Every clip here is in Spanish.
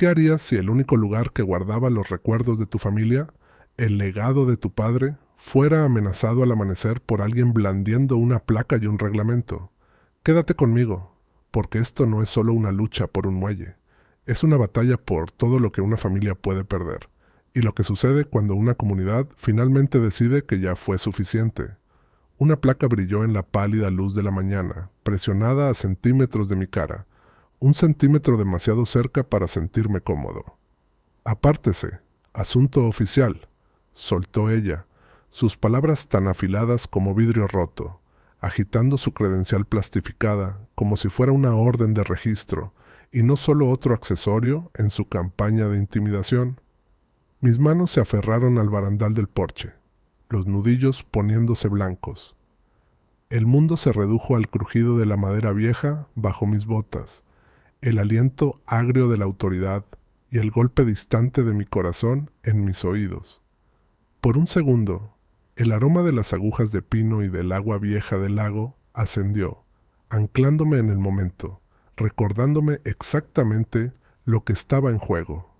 ¿Qué harías si el único lugar que guardaba los recuerdos de tu familia, el legado de tu padre, fuera amenazado al amanecer por alguien blandiendo una placa y un reglamento? Quédate conmigo, porque esto no es solo una lucha por un muelle, es una batalla por todo lo que una familia puede perder, y lo que sucede cuando una comunidad finalmente decide que ya fue suficiente. Una placa brilló en la pálida luz de la mañana, presionada a centímetros de mi cara, un centímetro demasiado cerca para sentirme cómodo. Apártese, asunto oficial, soltó ella, sus palabras tan afiladas como vidrio roto, agitando su credencial plastificada como si fuera una orden de registro y no solo otro accesorio en su campaña de intimidación. Mis manos se aferraron al barandal del porche, los nudillos poniéndose blancos. El mundo se redujo al crujido de la madera vieja bajo mis botas, el aliento agrio de la autoridad y el golpe distante de mi corazón en mis oídos. Por un segundo, el aroma de las agujas de pino y del agua vieja del lago ascendió, anclándome en el momento, recordándome exactamente lo que estaba en juego.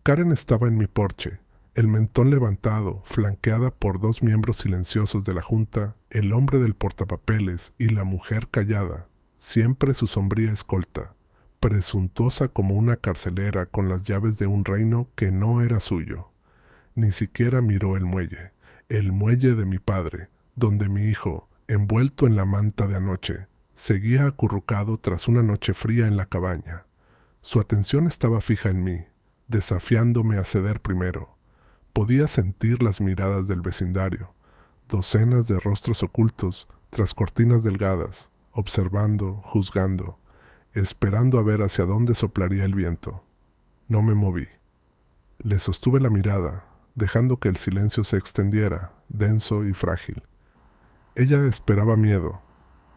Karen estaba en mi porche, el mentón levantado, flanqueada por dos miembros silenciosos de la junta, el hombre del portapapeles y la mujer callada, siempre su sombría escolta, presuntuosa como una carcelera con las llaves de un reino que no era suyo. Ni siquiera miró el muelle de mi padre, donde mi hijo, envuelto en la manta de anoche, seguía acurrucado tras una noche fría en la cabaña. Su atención estaba fija en mí, desafiándome a ceder primero. Podía sentir las miradas del vecindario, docenas de rostros ocultos tras cortinas delgadas, observando, juzgando, esperando a ver hacia dónde soplaría el viento. No me moví. Le sostuve la mirada, dejando que el silencio se extendiera, denso y frágil. Ella esperaba miedo,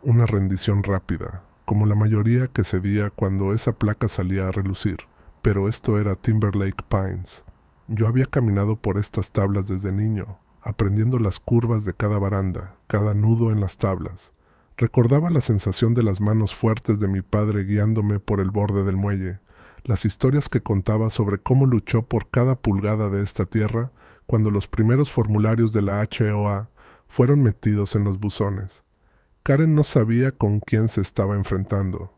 una rendición rápida, como la mayoría que cedía cuando esa placa salía a relucir. Pero esto era Timberlake Pines. Yo había caminado por estas tablas desde niño, aprendiendo las curvas de cada baranda, cada nudo en las tablas. Recordaba la sensación de las manos fuertes de mi padre guiándome por el borde del muelle, las historias que contaba sobre cómo luchó por cada pulgada de esta tierra cuando los primeros formularios de la HOA fueron metidos en los buzones. Karen no sabía con quién se estaba enfrentando.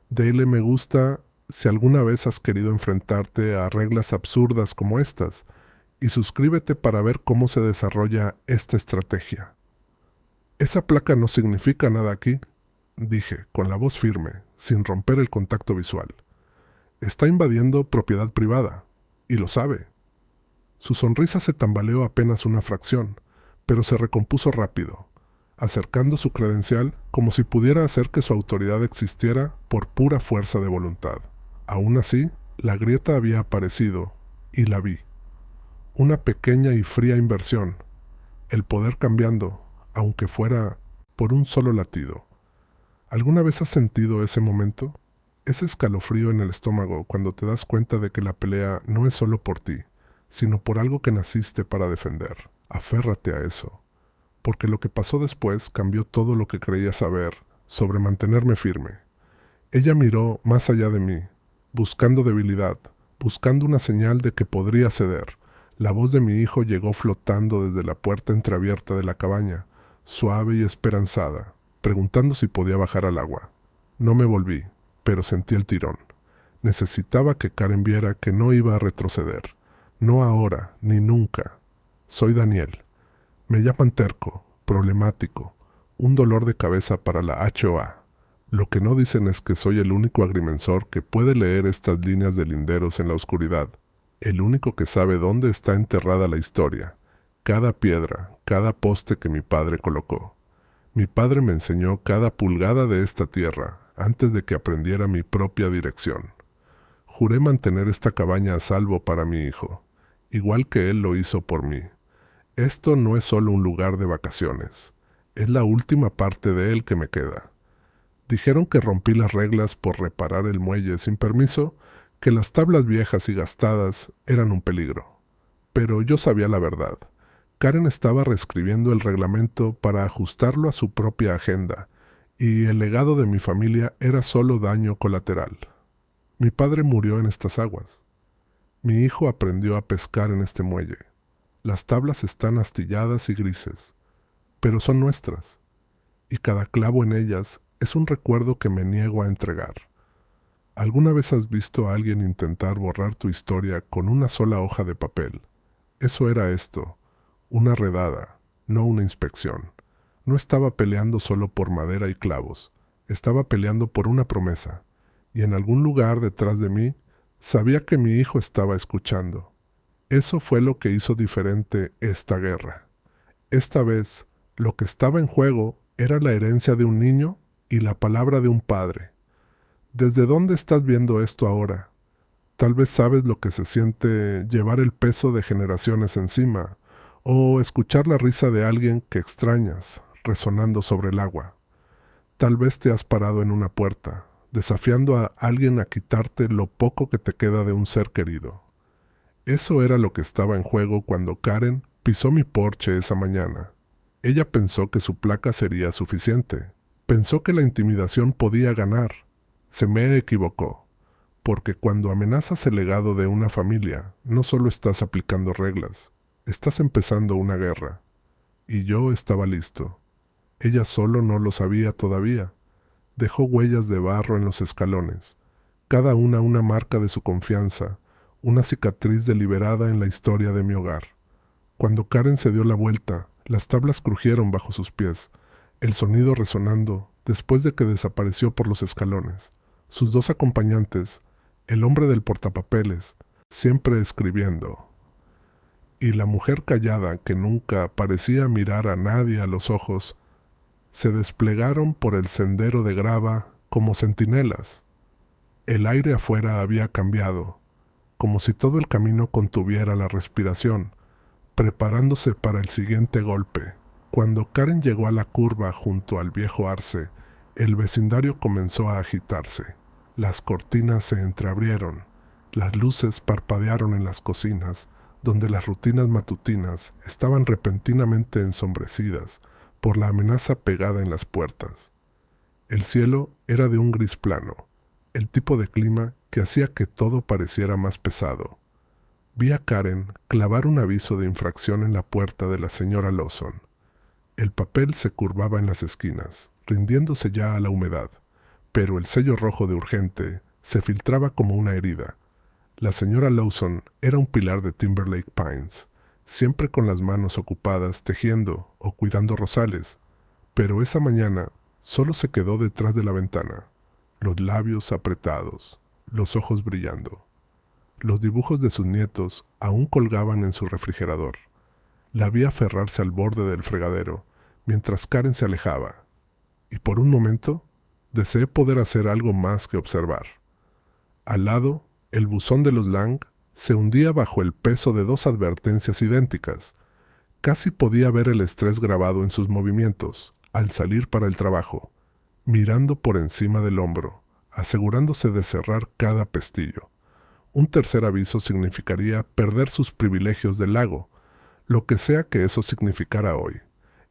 Dale me gusta si alguna vez has querido enfrentarte a reglas absurdas como estas, y suscríbete para ver cómo se desarrolla esta estrategia. Esa placa no significa nada aquí, dije, con la voz firme, sin romper el contacto visual. Está invadiendo propiedad privada, y lo sabe. Su sonrisa se tambaleó apenas una fracción, pero se recompuso rápido, acercando su credencial como si pudiera hacer que su autoridad existiera por pura fuerza de voluntad. Aún así, la grieta había aparecido, y la vi. Una pequeña y fría inversión, el poder cambiando, aunque fuera por un solo latido. ¿Alguna vez has sentido ese momento? Ese escalofrío en el estómago cuando te das cuenta de que la pelea no es solo por ti, sino por algo que naciste para defender. Aférrate a eso, porque lo que pasó después cambió todo lo que creía saber sobre mantenerme firme. Ella miró más allá de mí, buscando debilidad, buscando una señal de que podría ceder. La voz de mi hijo llegó flotando desde la puerta entreabierta de la cabaña, suave y esperanzada, preguntando si podía bajar al agua. No me volví, pero sentí el tirón. Necesitaba que Karen viera que no iba a retroceder. No ahora, ni nunca. Soy Daniel. Me llaman terco, problemático, un dolor de cabeza para la HOA. Lo que no dicen es que soy el único agrimensor que puede leer estas líneas de linderos en la oscuridad, el único que sabe dónde está enterrada la historia, cada piedra, cada poste que mi padre colocó. Mi padre me enseñó cada pulgada de esta tierra antes de que aprendiera mi propia dirección. Juré mantener esta cabaña a salvo para mi hijo, igual que él lo hizo por mí. Esto no es solo un lugar de vacaciones, es la última parte de él que me queda. Dijeron que rompí las reglas por reparar el muelle sin permiso, que las tablas viejas y gastadas eran un peligro. Pero yo sabía la verdad. Karen estaba reescribiendo el reglamento para ajustarlo a su propia agenda, y el legado de mi familia era solo daño colateral. Mi padre murió en estas aguas. Mi hijo aprendió a pescar en este muelle. Las tablas están astilladas y grises, pero son nuestras, y cada clavo en ellas es un recuerdo que me niego a entregar. ¿Alguna vez has visto a alguien intentar borrar tu historia con una sola hoja de papel? Eso era esto, una redada, no una inspección. No estaba peleando solo por madera y clavos, estaba peleando por una promesa, y en algún lugar detrás de mí sabía que mi hijo estaba escuchando. Eso fue lo que hizo diferente esta guerra. Esta vez, lo que estaba en juego era la herencia de un niño y la palabra de un padre. ¿Desde dónde estás viendo esto ahora? Tal vez sabes lo que se siente llevar el peso de generaciones encima, o escuchar la risa de alguien que extrañas resonando sobre el agua. Tal vez te has parado en una puerta, desafiando a alguien a quitarte lo poco que te queda de un ser querido. Eso era lo que estaba en juego cuando Karen pisó mi porche esa mañana. Ella pensó que su placa sería suficiente. Pensó que la intimidación podía ganar. Se me equivocó, porque cuando amenazas el legado de una familia, no solo estás aplicando reglas, estás empezando una guerra. Y yo estaba listo. Ella solo no lo sabía todavía. Dejó huellas de barro en los escalones, cada una marca de su confianza, una cicatriz deliberada en la historia de mi hogar. Cuando Karen se dio la vuelta, las tablas crujieron bajo sus pies, el sonido resonando después de que desapareció por los escalones. Sus dos acompañantes, el hombre del portapapeles, siempre escribiendo, y la mujer callada que nunca parecía mirar a nadie a los ojos, se desplegaron por el sendero de grava como centinelas. El aire afuera había cambiado, como si todo el camino contuviera la respiración, preparándose para el siguiente golpe. Cuando Karen llegó a la curva junto al viejo arce, el vecindario comenzó a agitarse. Las cortinas se entreabrieron, las luces parpadearon en las cocinas, donde las rutinas matutinas estaban repentinamente ensombrecidas por la amenaza pegada en las puertas. El cielo era de un gris plano, el tipo de clima que hacía que todo pareciera más pesado. Vi a Karen clavar un aviso de infracción en la puerta de la señora Lawson. El papel se curvaba en las esquinas, rindiéndose ya a la humedad, pero el sello rojo de urgente se filtraba como una herida. La señora Lawson era un pilar de Timberlake Pines, siempre con las manos ocupadas tejiendo o cuidando rosales, pero esa mañana solo se quedó detrás de la ventana, los labios apretados, los ojos brillando. Los dibujos de sus nietos aún colgaban en su refrigerador. La vi aferrarse al borde del fregadero mientras Karen se alejaba, y por un momento deseé poder hacer algo más que observar. Al lado, el buzón de los Lang se hundía bajo el peso de dos advertencias idénticas. Casi podía ver el estrés grabado en sus movimientos al salir para el trabajo, mirando por encima del hombro, asegurándose de cerrar cada pestillo. Un tercer aviso significaría perder sus privilegios del lago, lo que sea que eso significara hoy.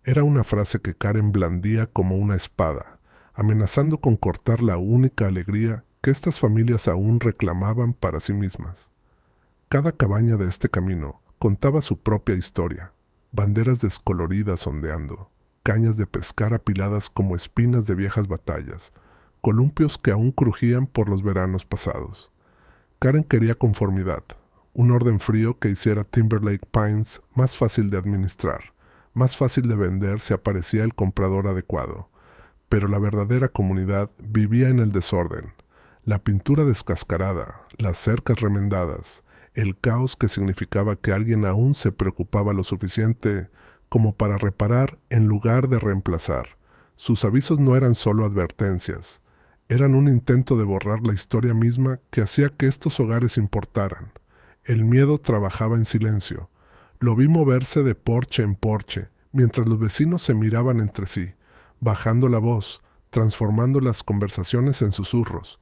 Era una frase que Karen blandía como una espada, amenazando con cortar la única alegría que estas familias aún reclamaban para sí mismas. Cada cabaña de este camino contaba su propia historia, banderas descoloridas ondeando, cañas de pescar apiladas como espinas de viejas batallas, columpios que aún crujían por los veranos pasados. Karen quería conformidad, un orden frío que hiciera Timberlake Pines más fácil de administrar, más fácil de vender si aparecía el comprador adecuado. Pero la verdadera comunidad vivía en el desorden, la pintura descascarada, las cercas remendadas, el caos que significaba que alguien aún se preocupaba lo suficiente como para reparar en lugar de reemplazar. Sus avisos no eran solo advertencias, eran un intento de borrar la historia misma que hacía que estos hogares importaran. El miedo trabajaba en silencio. Lo vi moverse de porche en porche, mientras los vecinos se miraban entre sí, bajando la voz, transformando las conversaciones en susurros.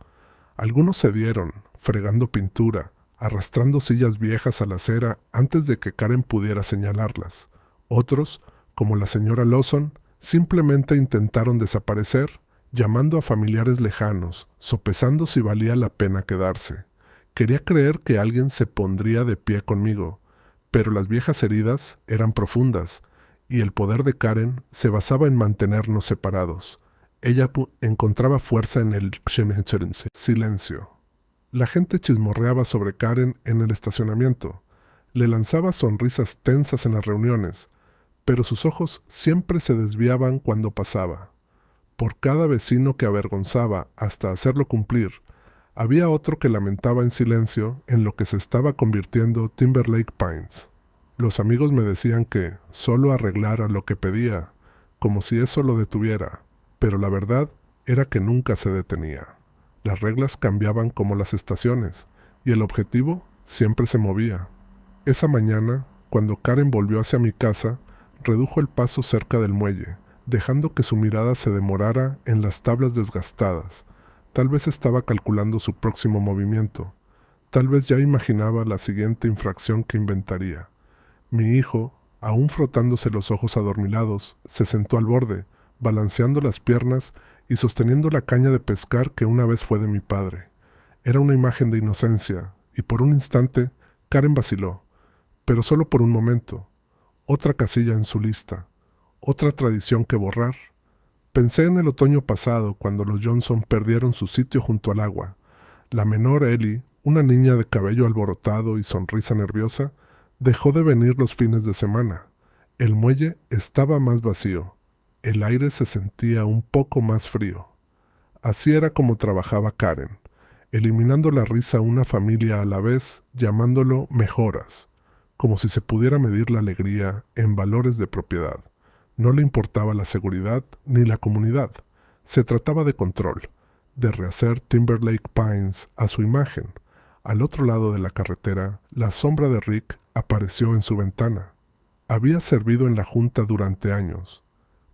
Algunos cedieron, fregando pintura, arrastrando sillas viejas a la acera antes de que Karen pudiera señalarlas. Otros, como la señora Lawson, simplemente intentaron desaparecer llamando a familiares lejanos, sopesando si valía la pena quedarse. Quería creer que alguien se pondría de pie conmigo, pero las viejas heridas eran profundas, y el poder de Karen se basaba en mantenernos separados. Ella encontraba fuerza en el silencio. La gente chismorreaba sobre Karen en el estacionamiento. Le lanzaba sonrisas tensas en las reuniones, pero sus ojos siempre se desviaban cuando pasaba. Por cada vecino que avergonzaba hasta hacerlo cumplir, había otro que lamentaba en silencio en lo que se estaba convirtiendo Timberlake Pines. Los amigos me decían que solo arreglara lo que pedía, como si eso lo detuviera, pero la verdad era que nunca se detenía. Las reglas cambiaban como las estaciones, y el objetivo siempre se movía. Esa mañana, cuando Karen volvió hacia mi casa, redujo el paso cerca del muelle, dejando que su mirada se demorara en las tablas desgastadas. Tal vez estaba calculando su próximo movimiento. Tal vez ya imaginaba la siguiente infracción que inventaría. Mi hijo, aún frotándose los ojos adormilados, se sentó al borde, balanceando las piernas y sosteniendo la caña de pescar que una vez fue de mi padre. Era una imagen de inocencia, y por un instante Karen vaciló, pero solo por un momento. Otra casilla en su lista, otra tradición que borrar. Pensé en el otoño pasado, cuando los Johnson perdieron su sitio junto al agua. La menor Ellie, una niña de cabello alborotado y sonrisa nerviosa, dejó de venir los fines de semana. El muelle estaba más vacío. El aire se sentía un poco más frío. Así era como trabajaba Karen, eliminando la risa a una familia a la vez, llamándolo mejoras, como si se pudiera medir la alegría en valores de propiedad. No le importaba la seguridad ni la comunidad. Se trataba de control, de rehacer Timberlake Pines a su imagen. Al otro lado de la carretera, la sombra de Rick apareció en su ventana. Había servido en la junta durante años,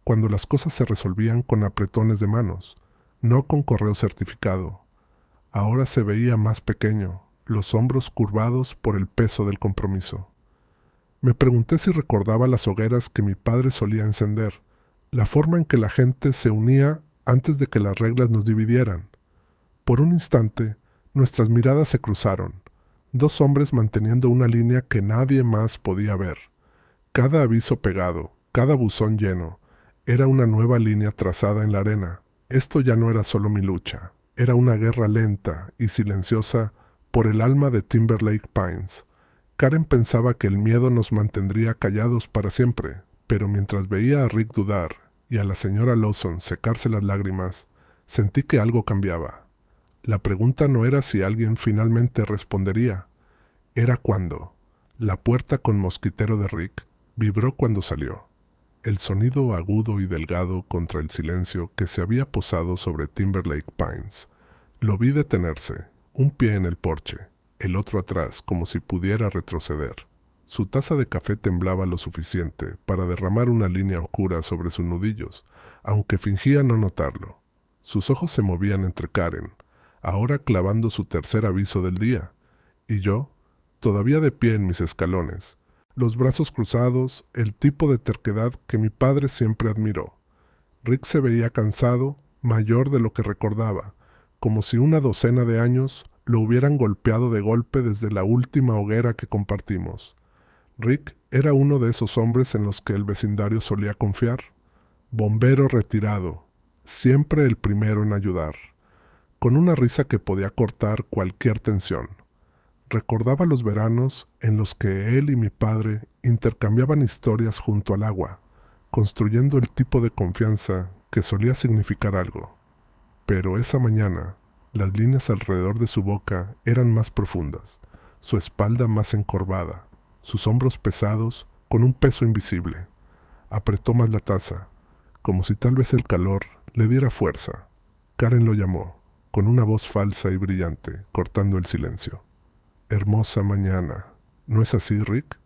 cuando las cosas se resolvían con apretones de manos, no con correo certificado. Ahora se veía más pequeño, los hombros curvados por el peso del compromiso. Me pregunté si recordaba las hogueras que mi padre solía encender, la forma en que la gente se unía antes de que las reglas nos dividieran. Por un instante, nuestras miradas se cruzaron, dos hombres manteniendo una línea que nadie más podía ver. Cada aviso pegado, cada buzón lleno, era una nueva línea trazada en la arena. Esto ya no era solo mi lucha, era una guerra lenta y silenciosa por el alma de Timberlake Pines. Karen pensaba que el miedo nos mantendría callados para siempre, pero mientras veía a Rick dudar y a la señora Lawson secarse las lágrimas, sentí que algo cambiaba. La pregunta no era si alguien finalmente respondería, era cuándo. La puerta con mosquitero de Rick vibró cuando salió. El sonido agudo y delgado contra el silencio que se había posado sobre Timberlake Pines. Lo vi detenerse, un pie en el porche, el otro atrás como si pudiera retroceder. Su taza de café temblaba lo suficiente para derramar una línea oscura sobre sus nudillos, aunque fingía no notarlo. Sus ojos se movían entre Karen, ahora clavando su tercer aviso del día, y yo, todavía de pie en mis escalones, los brazos cruzados, el tipo de terquedad que mi padre siempre admiró. Rick se veía cansado, mayor de lo que recordaba, como si una docena de años lo hubieran golpeado de golpe desde la última hoguera que compartimos. Rick era uno de esos hombres en los que el vecindario solía confiar. Bombero retirado, siempre el primero en ayudar, con una risa que podía cortar cualquier tensión. Recordaba los veranos en los que él y mi padre intercambiaban historias junto al agua, construyendo el tipo de confianza que solía significar algo. Pero esa mañana, las líneas alrededor de su boca eran más profundas, su espalda más encorvada, sus hombros pesados con un peso invisible. Apretó más la taza, como si tal vez el calor le diera fuerza. Karen lo llamó, con una voz falsa y brillante, cortando el silencio. Hermosa mañana. ¿No es así, Rick?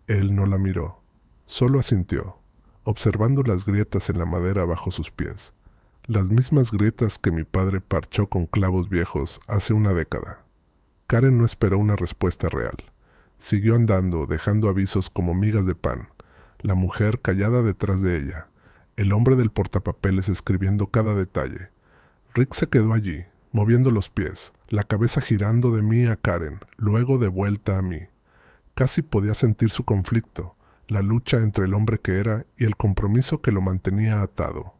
Él no la miró, solo asintió, observando las grietas en la madera bajo sus pies, las mismas grietas que mi padre parchó con clavos viejos hace una década. Karen no esperó una respuesta real. Siguió andando, dejando avisos como migas de pan, la mujer callada detrás de ella, el hombre del portapapeles escribiendo cada detalle, Rick se quedó allí, moviendo los pies, la cabeza girando de mí a Karen, luego de vuelta a mí. Casi podía sentir su conflicto, la lucha entre el hombre que era y el compromiso que lo mantenía atado.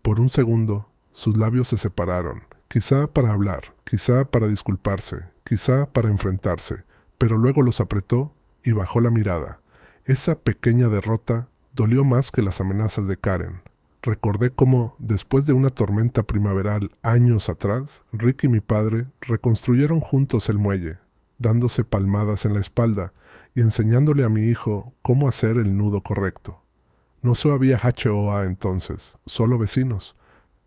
Por un segundo, sus labios se separaron, quizá para hablar, quizá para disculparse, quizá para enfrentarse, pero luego los apretó y bajó la mirada. Esa pequeña derrota dolió más que las amenazas de Karen. Recordé cómo, después de una tormenta primaveral años atrás, Rick y mi padre reconstruyeron juntos el muelle, dándose palmadas en la espalda y enseñándole a mi hijo cómo hacer el nudo correcto. No solo había HOA entonces, solo vecinos.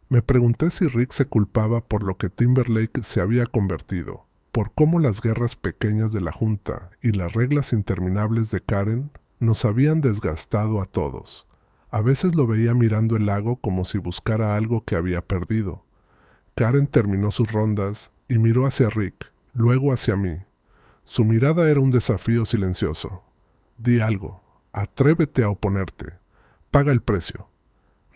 Me pregunté si Rick se culpaba por lo que Timberlake se había convertido, por cómo las guerras pequeñas de la Junta y las reglas interminables de Karen nos habían desgastado a todos. A veces lo veía mirando el lago como si buscara algo que había perdido. Karen terminó sus rondas y miró hacia Rick, luego hacia mí. Su mirada era un desafío silencioso. Di algo, atrévete a oponerte, paga el precio.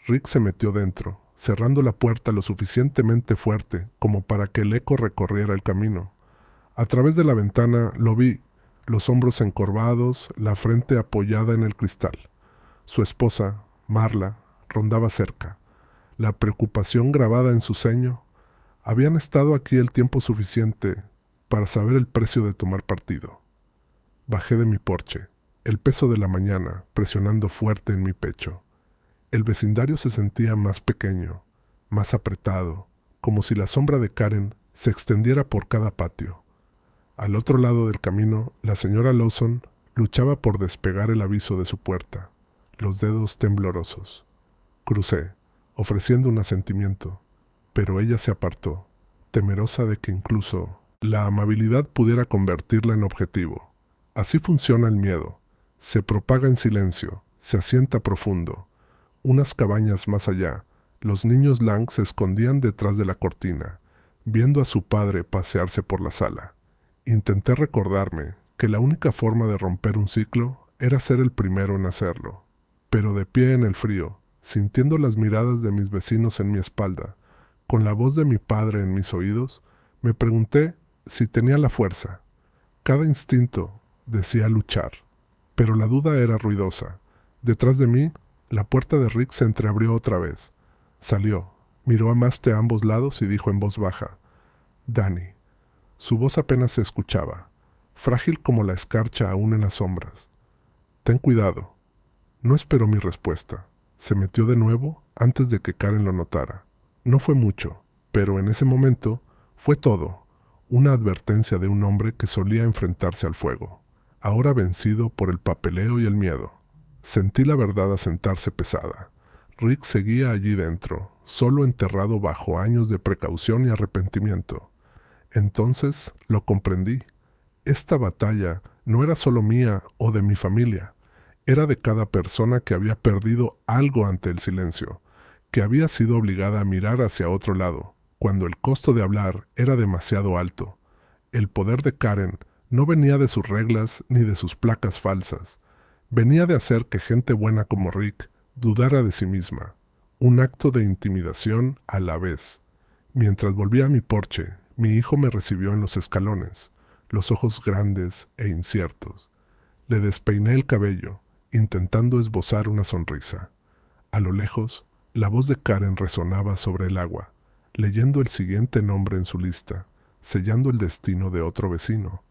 Rick se metió dentro, cerrando la puerta lo suficientemente fuerte como para que el eco recorriera el camino. A través de la ventana lo vi, los hombros encorvados, la frente apoyada en el cristal. Su esposa, Marla, rondaba cerca. La preocupación grabada en su ceño. Habían estado aquí el tiempo suficiente para saber el precio de tomar partido. Bajé de mi porche, el peso de la mañana presionando fuerte en mi pecho. El vecindario se sentía más pequeño, más apretado, como si la sombra de Karen se extendiera por cada patio. Al otro lado del camino, la señora Lawson luchaba por despegar el aviso de su puerta, los dedos temblorosos. Crucé, ofreciendo un asentimiento, pero ella se apartó, temerosa de que incluso la amabilidad pudiera convertirla en objetivo. Así funciona el miedo. Se propaga en silencio, se asienta profundo. Unas cabañas más allá, los niños Lang se escondían detrás de la cortina, viendo a su padre pasearse por la sala. Intenté recordarme que la única forma de romper un ciclo era ser el primero en hacerlo. Pero de pie en el frío, sintiendo las miradas de mis vecinos en mi espalda, con la voz de mi padre en mis oídos, me pregunté si tenía la fuerza. Cada instinto decía luchar, pero la duda era ruidosa. Detrás de mí, la puerta de Rick se entreabrió otra vez. Salió, miró a Maste a ambos lados y dijo en voz baja, «Danny». Su voz apenas se escuchaba, frágil como la escarcha aún en las sombras. «Ten cuidado». No esperó mi respuesta. Se metió de nuevo antes de que Karen lo notara. No fue mucho, pero en ese momento fue todo. Una advertencia de un hombre que solía enfrentarse al fuego, ahora vencido por el papeleo y el miedo. Sentí la verdad asentarse pesada. Rick seguía allí dentro, solo enterrado bajo años de precaución y arrepentimiento. Entonces lo comprendí. Esta batalla no era solo mía o de mi familia. Era de cada persona que había perdido algo ante el silencio, que había sido obligada a mirar hacia otro lado, cuando el costo de hablar era demasiado alto. El poder de Karen no venía de sus reglas ni de sus placas falsas. Venía de hacer que gente buena como Rick dudara de sí misma. Un acto de intimidación a la vez. Mientras volvía a mi porche, mi hijo me recibió en los escalones, los ojos grandes e inciertos. Le despeiné el cabello, intentando esbozar una sonrisa. A lo lejos, la voz de Karen resonaba sobre el agua, leyendo el siguiente nombre en su lista, sellando el destino de otro vecino.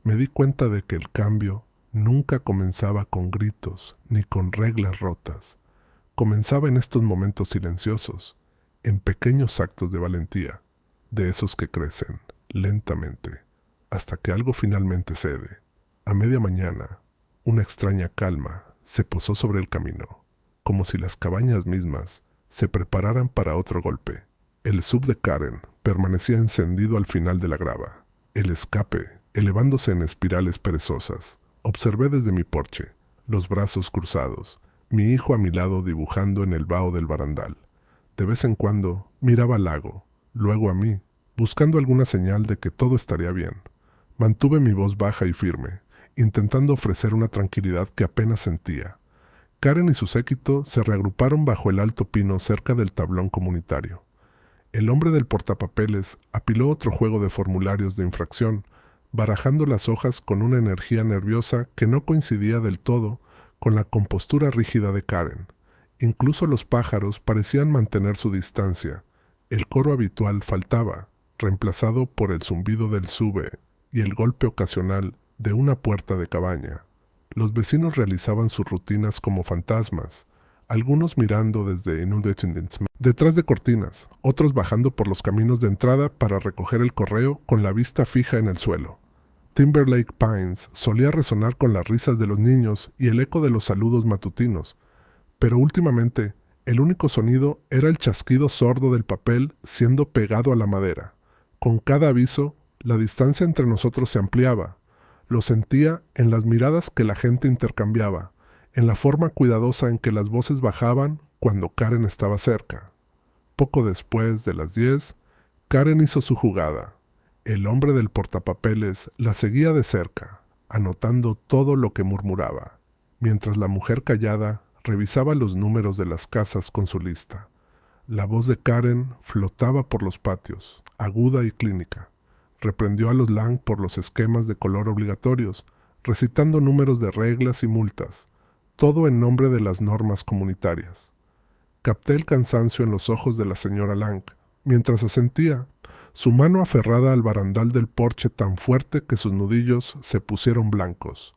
Me di cuenta de que el cambio nunca comenzaba con gritos ni con reglas rotas. Comenzaba en estos momentos silenciosos, en pequeños actos de valentía, de esos que crecen lentamente, hasta que algo finalmente cede. A media mañana, una extraña calma se posó sobre el camino, como si las cabañas mismas se prepararan para otro golpe. El sub de Karen permanecía encendido al final de la grava, el escape elevándose en espirales perezosas. Observé desde mi porche, los brazos cruzados, mi hijo a mi lado dibujando en el vaho del barandal. De vez en cuando miraba al lago, luego a mí, buscando alguna señal de que todo estaría bien. Mantuve mi voz baja y firme, intentando ofrecer una tranquilidad que apenas sentía. Karen y su séquito se reagruparon bajo el alto pino cerca del tablón comunitario. El hombre del portapapeles apiló otro juego de formularios de infracción, barajando las hojas con una energía nerviosa que no coincidía del todo con la compostura rígida de Karen. Incluso los pájaros parecían mantener su distancia. El coro habitual faltaba, reemplazado por el zumbido del sube y el golpe ocasional de una puerta de cabaña. Los vecinos realizaban sus rutinas como fantasmas, algunos mirando desde detrás de cortinas, otros bajando por los caminos de entrada para recoger el correo con la vista fija en el suelo. Timberlake Pines solía resonar con las risas de los niños y el eco de los saludos matutinos, pero últimamente el único sonido era el chasquido sordo del papel siendo pegado a la madera. Con cada aviso, la distancia entre nosotros se ampliaba. Lo sentía en las miradas que la gente intercambiaba, en la forma cuidadosa en que las voces bajaban cuando Karen estaba cerca. Poco después de las 10, Karen hizo su jugada. El hombre del portapapeles la seguía de cerca, anotando todo lo que murmuraba, mientras la mujer callada revisaba los números de las casas con su lista. La voz de Karen flotaba por los patios, aguda y clínica. Reprendió a los Lang por los esquemas de color obligatorios, recitando números de reglas y multas, todo en nombre de las normas comunitarias. Capté el cansancio en los ojos de la señora Lang, mientras asentía, su mano aferrada al barandal del porche tan fuerte que sus nudillos se pusieron blancos.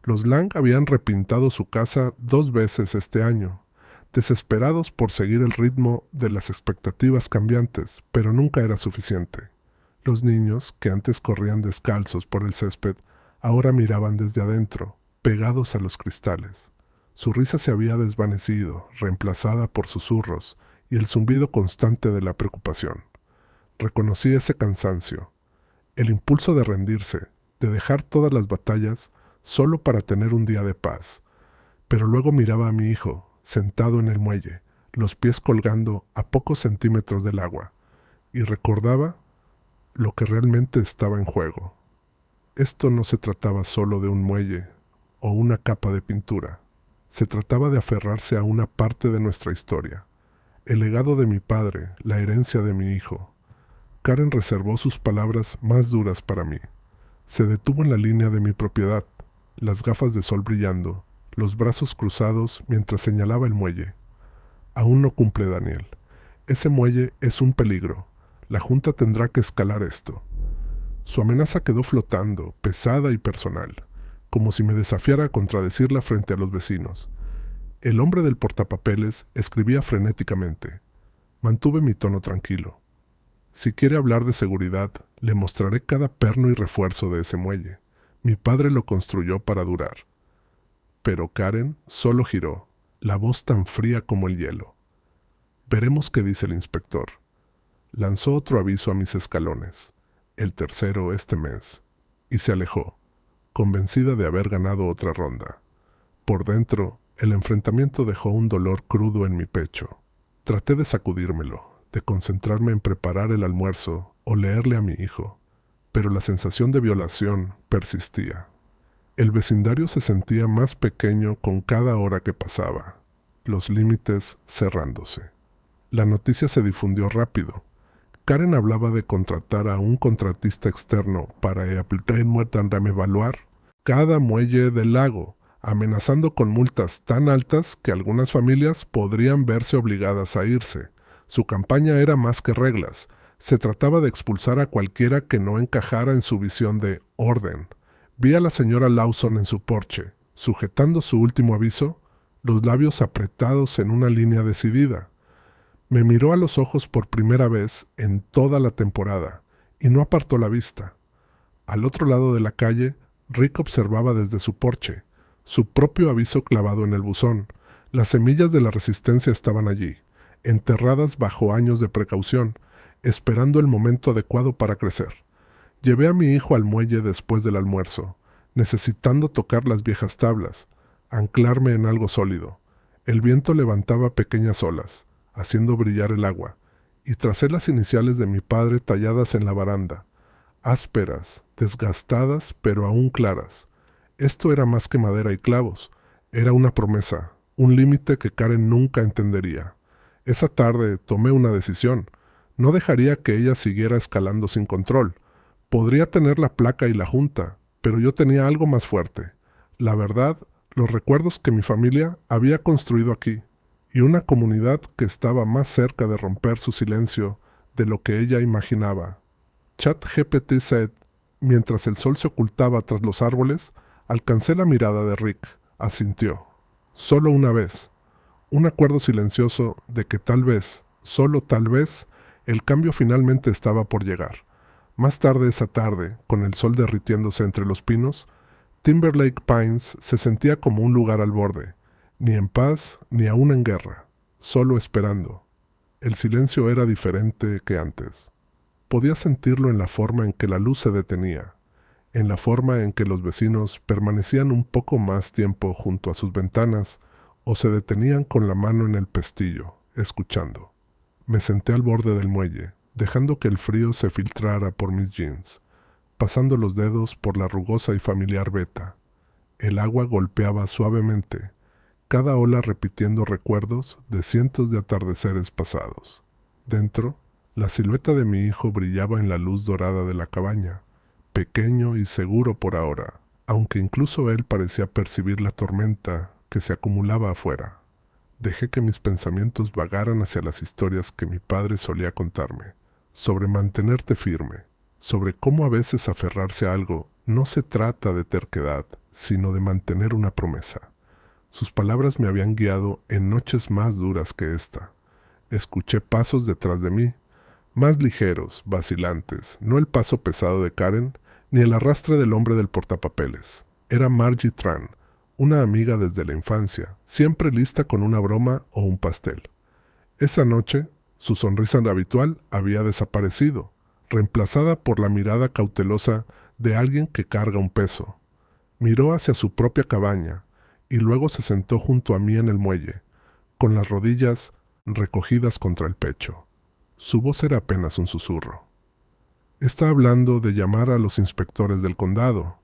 Los Lang habían repintado su casa 2 veces este año, desesperados por seguir el ritmo de las expectativas cambiantes, pero nunca era suficiente. Los niños, que antes corrían descalzos por el césped, ahora miraban desde adentro, pegados a los cristales. Su risa se había desvanecido, reemplazada por susurros y el zumbido constante de la preocupación. Reconocí ese cansancio, el impulso de rendirse, de dejar todas las batallas solo para tener un día de paz. Pero luego miraba a mi hijo, sentado en el muelle, los pies colgando a pocos centímetros del agua, y recordaba lo que realmente estaba en juego. Esto no se trataba solo de un muelle o una capa de pintura. Se trataba de aferrarse a una parte de nuestra historia, el legado de mi padre, la herencia de mi hijo. Karen reservó sus palabras más duras para mí. Se detuvo en la línea de mi propiedad, las gafas de sol brillando, los brazos cruzados mientras señalaba el muelle. Aún no cumple, Daniel. Ese muelle es un peligro. La Junta tendrá que escalar esto. Su amenaza quedó flotando, pesada y personal, como si me desafiara a contradecirla frente a los vecinos. El hombre del portapapeles escribía frenéticamente. Mantuve mi tono tranquilo. Si quiere hablar de seguridad, le mostraré cada perno y refuerzo de ese muelle. Mi padre lo construyó para durar. Pero Karen solo giró, la voz tan fría como el hielo. Veremos qué dice el inspector. Lanzó otro aviso a mis escalones, el tercero este mes, y se alejó, convencida de haber ganado otra ronda. Por dentro, el enfrentamiento dejó un dolor crudo en mi pecho. Traté de sacudírmelo, de concentrarme en preparar el almuerzo o leerle a mi hijo, pero la sensación de violación persistía. El vecindario se sentía más pequeño con cada hora que pasaba, los límites cerrándose. La noticia se difundió rápido. Karen hablaba de contratar a un contratista externo para evaluar cada muelle del lago, amenazando con multas tan altas que algunas familias podrían verse obligadas a irse. Su campaña era más que reglas. Se trataba de expulsar a cualquiera que no encajara en su visión de orden. Vi a la señora Lawson en su porche, sujetando su último aviso, los labios apretados en una línea decidida. Me miró a los ojos por primera vez en toda la temporada, y no apartó la vista. Al otro lado de la calle, Rick observaba desde su porche, su propio aviso clavado en el buzón. Las semillas de la resistencia estaban allí, enterradas bajo años de precaución, esperando el momento adecuado para crecer. Llevé a mi hijo al muelle después del almuerzo, necesitando tocar las viejas tablas, anclarme en algo sólido. El viento levantaba pequeñas olas, haciendo brillar el agua, y tracé las iniciales de mi padre talladas en la baranda, ásperas, desgastadas, pero aún claras. Esto era más que madera y clavos, era una promesa, un límite que Karen nunca entendería. Esa tarde tomé una decisión. No dejaría que ella siguiera escalando sin control. Podría tener la placa y la junta, pero yo tenía algo más fuerte. La verdad, los recuerdos que mi familia había construido aquí, y una comunidad que estaba más cerca de romper su silencio de lo que ella imaginaba. ChatGPT said, mientras el sol se ocultaba tras los árboles, alcancé la mirada de Rick. Asintió. Solo una vez. Un acuerdo silencioso de que tal vez, solo tal vez, el cambio finalmente estaba por llegar. Más tarde esa tarde, con el sol derritiéndose entre los pinos, Timberlake Pines se sentía como un lugar al borde, ni en paz ni aún en guerra, solo esperando. El silencio era diferente que antes. Podía sentirlo en la forma en que la luz se detenía, en la forma en que los vecinos permanecían un poco más tiempo junto a sus ventanas o se detenían con la mano en el pestillo, escuchando. Me senté al borde del muelle, dejando que el frío se filtrara por mis jeans, pasando los dedos por la rugosa y familiar veta. El agua golpeaba suavemente, cada ola repitiendo recuerdos de cientos de atardeceres pasados. Dentro, la silueta de mi hijo brillaba en la luz dorada de la cabaña, pequeño y seguro por ahora, aunque incluso él parecía percibir la tormenta que se acumulaba afuera. Dejé que mis pensamientos vagaran hacia las historias que mi padre solía contarme, sobre mantenerte firme, sobre cómo a veces aferrarse a algo no se trata de terquedad, sino de mantener una promesa. Sus palabras me habían guiado en noches más duras que esta. Escuché pasos detrás de mí, más ligeros, vacilantes, no el paso pesado de Karen, ni el arrastre del hombre del portapapeles. Era Margie Tran, una amiga desde la infancia, siempre lista con una broma o un pastel. Esa noche, su sonrisa habitual había desaparecido, reemplazada por la mirada cautelosa de alguien que carga un peso. Miró hacia su propia cabaña y luego se sentó junto a mí en el muelle, con las rodillas recogidas contra el pecho. Su voz era apenas un susurro. Está hablando de llamar a los inspectores del condado.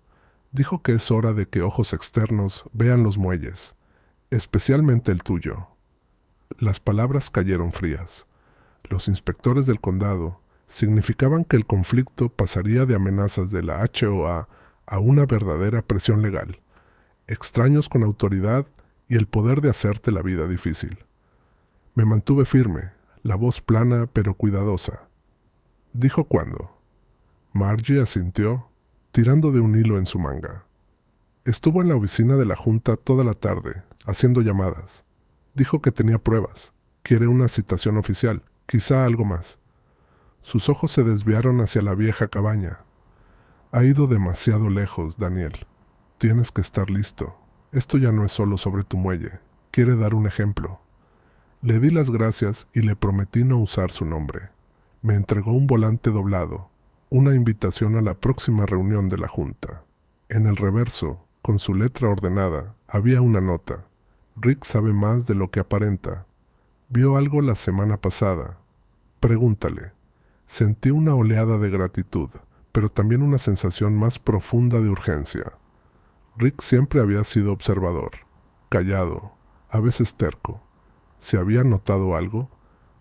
Dijo que es hora de que ojos externos vean los muelles, especialmente el tuyo. Las palabras cayeron frías. Los inspectores del condado significaban que el conflicto pasaría de amenazas de la HOA a una verdadera presión legal, extraños con autoridad y el poder de hacerte la vida difícil. Me mantuve firme, la voz plana pero cuidadosa. Dijo cuándo. Margie asintió, tirando de un hilo en su manga. Estuvo en la oficina de la junta toda la tarde, haciendo llamadas. Dijo que tenía pruebas. Quiere una citación oficial, quizá algo más. Sus ojos se desviaron hacia la vieja cabaña. Ha ido demasiado lejos, Daniel. Tienes que estar listo. Esto ya no es solo sobre tu muelle. Quiere dar un ejemplo. Le di las gracias y le prometí no usar su nombre. Me entregó un volante doblado, una invitación a la próxima reunión de la junta. En el reverso, con su letra ordenada, había una nota. Rick sabe más de lo que aparenta. Vio algo la semana pasada. Pregúntale. Sentí una oleada de gratitud, pero también una sensación más profunda de urgencia. Rick siempre había sido observador, callado, a veces terco. Si había notado algo,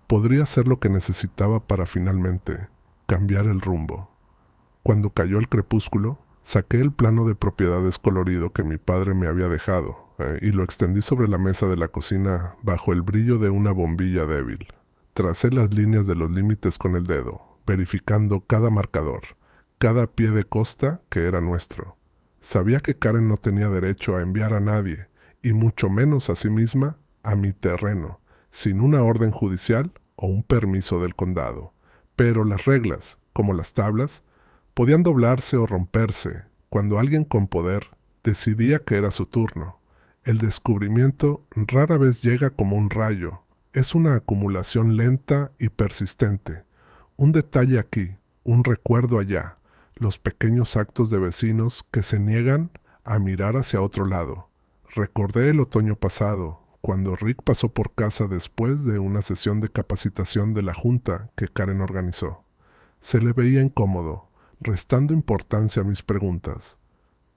podría ser lo que necesitaba para finalmente cambiar el rumbo. Cuando cayó el crepúsculo, saqué el plano de propiedades colorido que mi padre me había dejado y lo extendí sobre la mesa de la cocina bajo el brillo de una bombilla débil. Tracé las líneas de los límites con el dedo, verificando cada marcador, cada pie de costa que era nuestro. Sabía que Karen no tenía derecho a enviar a nadie, y mucho menos a sí misma, a mi terreno, sin una orden judicial o un permiso del condado. Pero las reglas, como las tablas, podían doblarse o romperse cuando alguien con poder decidía que era su turno. El descubrimiento rara vez llega como un rayo. Es una acumulación lenta y persistente. Un detalle aquí, un recuerdo allá, los pequeños actos de vecinos que se niegan a mirar hacia otro lado. Recordé el otoño pasado, cuando Rick pasó por casa después de una sesión de capacitación de la junta que Karen organizó. Se le veía incómodo, restando importancia a mis preguntas,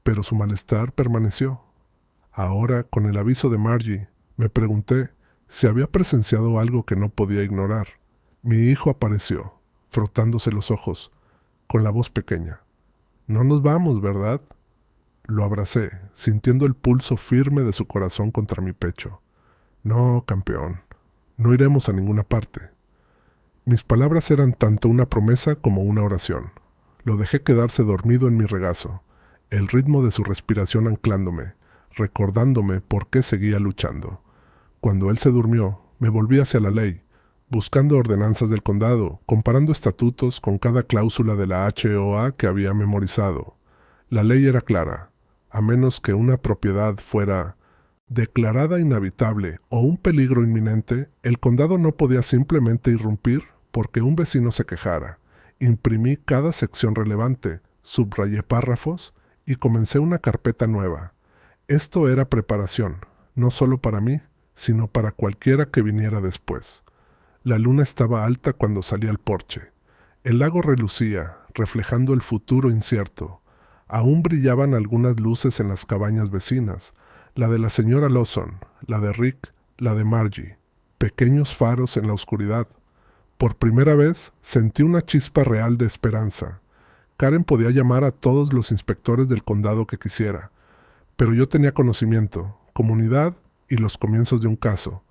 pero su malestar permaneció. Ahora, con el aviso de Margie, me pregunté si había presenciado algo que no podía ignorar. Mi hijo apareció, frotándose los ojos, con la voz pequeña. No nos vamos, ¿verdad? Lo abracé, sintiendo el pulso firme de su corazón contra mi pecho. No, campeón, no iremos a ninguna parte. Mis palabras eran tanto una promesa como una oración. Lo dejé quedarse dormido en mi regazo, el ritmo de su respiración anclándome, recordándome por qué seguía luchando. Cuando él se durmió, me volví hacia la ley, buscando ordenanzas del condado, comparando estatutos con cada cláusula de la HOA que había memorizado. La ley era clara: a menos que una propiedad fuera declarada inhabitable o un peligro inminente, el condado no podía simplemente irrumpir porque un vecino se quejara. Imprimí cada sección relevante, subrayé párrafos y comencé una carpeta nueva. Esto era preparación, no solo para mí, sino para cualquiera que viniera después. La luna estaba alta cuando salí al porche. El lago relucía, reflejando el futuro incierto. Aún brillaban algunas luces en las cabañas vecinas, la de la señora Lawson, la de Rick, la de Margie, pequeños faros en la oscuridad. Por primera vez sentí una chispa real de esperanza. Karen podía llamar a todos los inspectores del condado que quisiera, pero yo tenía conocimiento, comunidad y los comienzos de un caso.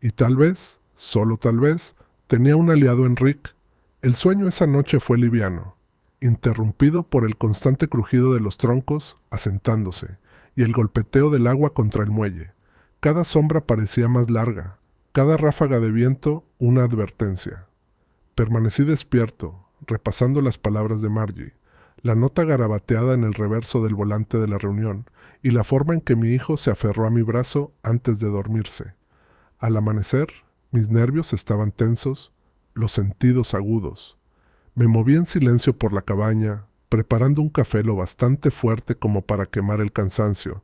Y tal vez, solo tal vez, tenía un aliado en Rick. El sueño esa noche fue liviano, interrumpido por el constante crujido de los troncos asentándose y el golpeteo del agua contra el muelle. Cada sombra parecía más larga, cada ráfaga de viento una advertencia. Permanecí despierto, repasando las palabras de Margie, la nota garabateada en el reverso del volante de la reunión y la forma en que mi hijo se aferró a mi brazo antes de dormirse. Al amanecer, mis nervios estaban tensos, los sentidos agudos. Me moví en silencio por la cabaña, preparando un café lo bastante fuerte como para quemar el cansancio,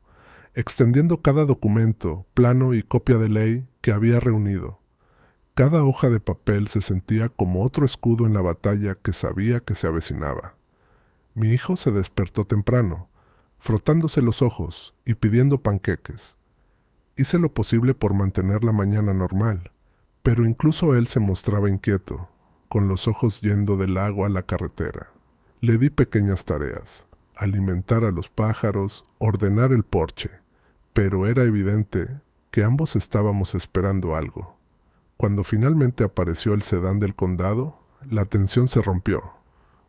extendiendo cada documento, plano y copia de ley que había reunido. Cada hoja de papel se sentía como otro escudo en la batalla que sabía que se avecinaba. Mi hijo se despertó temprano, frotándose los ojos y pidiendo panqueques. Hice lo posible por mantener la mañana normal, pero incluso él se mostraba inquieto, con los ojos yendo del lago a la carretera. Le di pequeñas tareas: alimentar a los pájaros, ordenar el porche, pero era evidente que ambos estábamos esperando algo. Cuando finalmente apareció el sedán del condado, la tensión se rompió.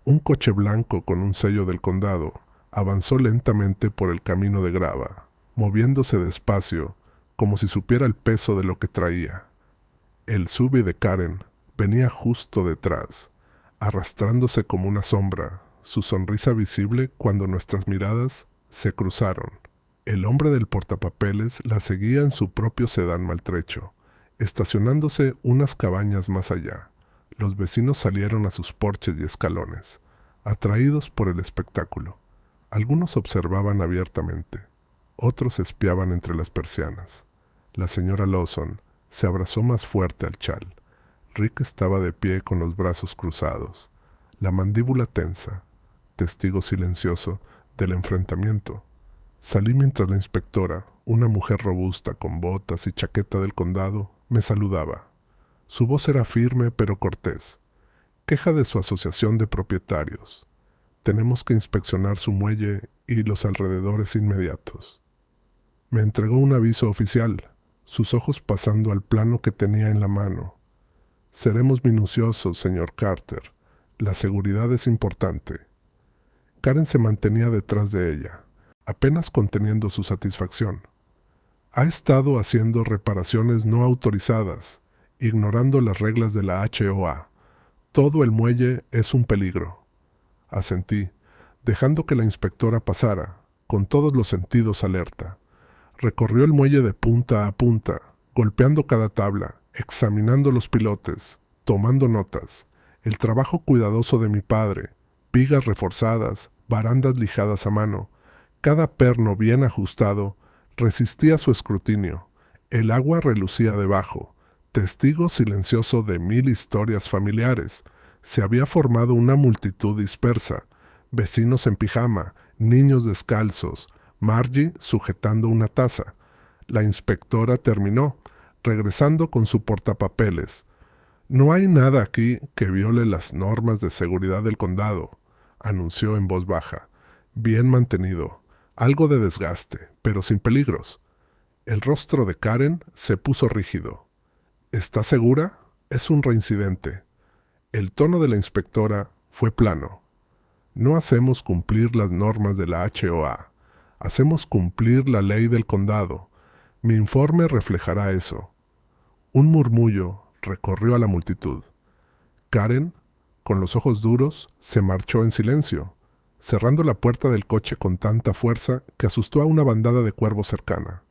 Un coche blanco con un sello del condado avanzó lentamente por el camino de grava, moviéndose despacio, como si supiera el peso de lo que traía. El SUV de Karen venía justo detrás, arrastrándose como una sombra, su sonrisa visible cuando nuestras miradas se cruzaron. El hombre del portapapeles la seguía en su propio sedán maltrecho, estacionándose unas cabañas más allá. Los vecinos salieron a sus porches y escalones, atraídos por el espectáculo. Algunos observaban abiertamente, otros espiaban entre las persianas. La señora Lawson se abrazó más fuerte al chal. Rick estaba de pie con los brazos cruzados, la mandíbula tensa, testigo silencioso del enfrentamiento. Salí mientras la inspectora, una mujer robusta con botas y chaqueta del condado, me saludaba. Su voz era firme pero cortés. Queja de su asociación de propietarios. Tenemos que inspeccionar su muelle y los alrededores inmediatos. Me entregó un aviso oficial, sus ojos pasando al plano que tenía en la mano. Seremos minuciosos, señor Carter. La seguridad es importante. Karen se mantenía detrás de ella, apenas conteniendo su satisfacción. Ha estado haciendo reparaciones no autorizadas, ignorando las reglas de la HOA. Todo el muelle es un peligro. Asentí, dejando que la inspectora pasara, con todos los sentidos alerta. Recorrió el muelle de punta a punta, golpeando cada tabla, examinando los pilotes, tomando notas. El trabajo cuidadoso de mi padre, vigas reforzadas, barandas lijadas a mano, cada perno bien ajustado, resistía su escrutinio. El agua relucía debajo, testigo silencioso de 1000 historias familiares. Se había formado una multitud dispersa, vecinos en pijama, niños descalzos, Margie sujetando una taza. La inspectora terminó, regresando con su portapapeles. No hay nada aquí que viole las normas de seguridad del condado, anunció en voz baja. Bien mantenido. Algo de desgaste, pero sin peligros. El rostro de Karen se puso rígido. ¿Está segura? Es un reincidente. El tono de la inspectora fue plano. No hacemos cumplir las normas de la HOA. Hacemos cumplir la ley del condado. Mi informe reflejará eso. Un murmullo recorrió a la multitud. Karen, con los ojos duros, se marchó en silencio, cerrando la puerta del coche con tanta fuerza que asustó a una bandada de cuervos cercana.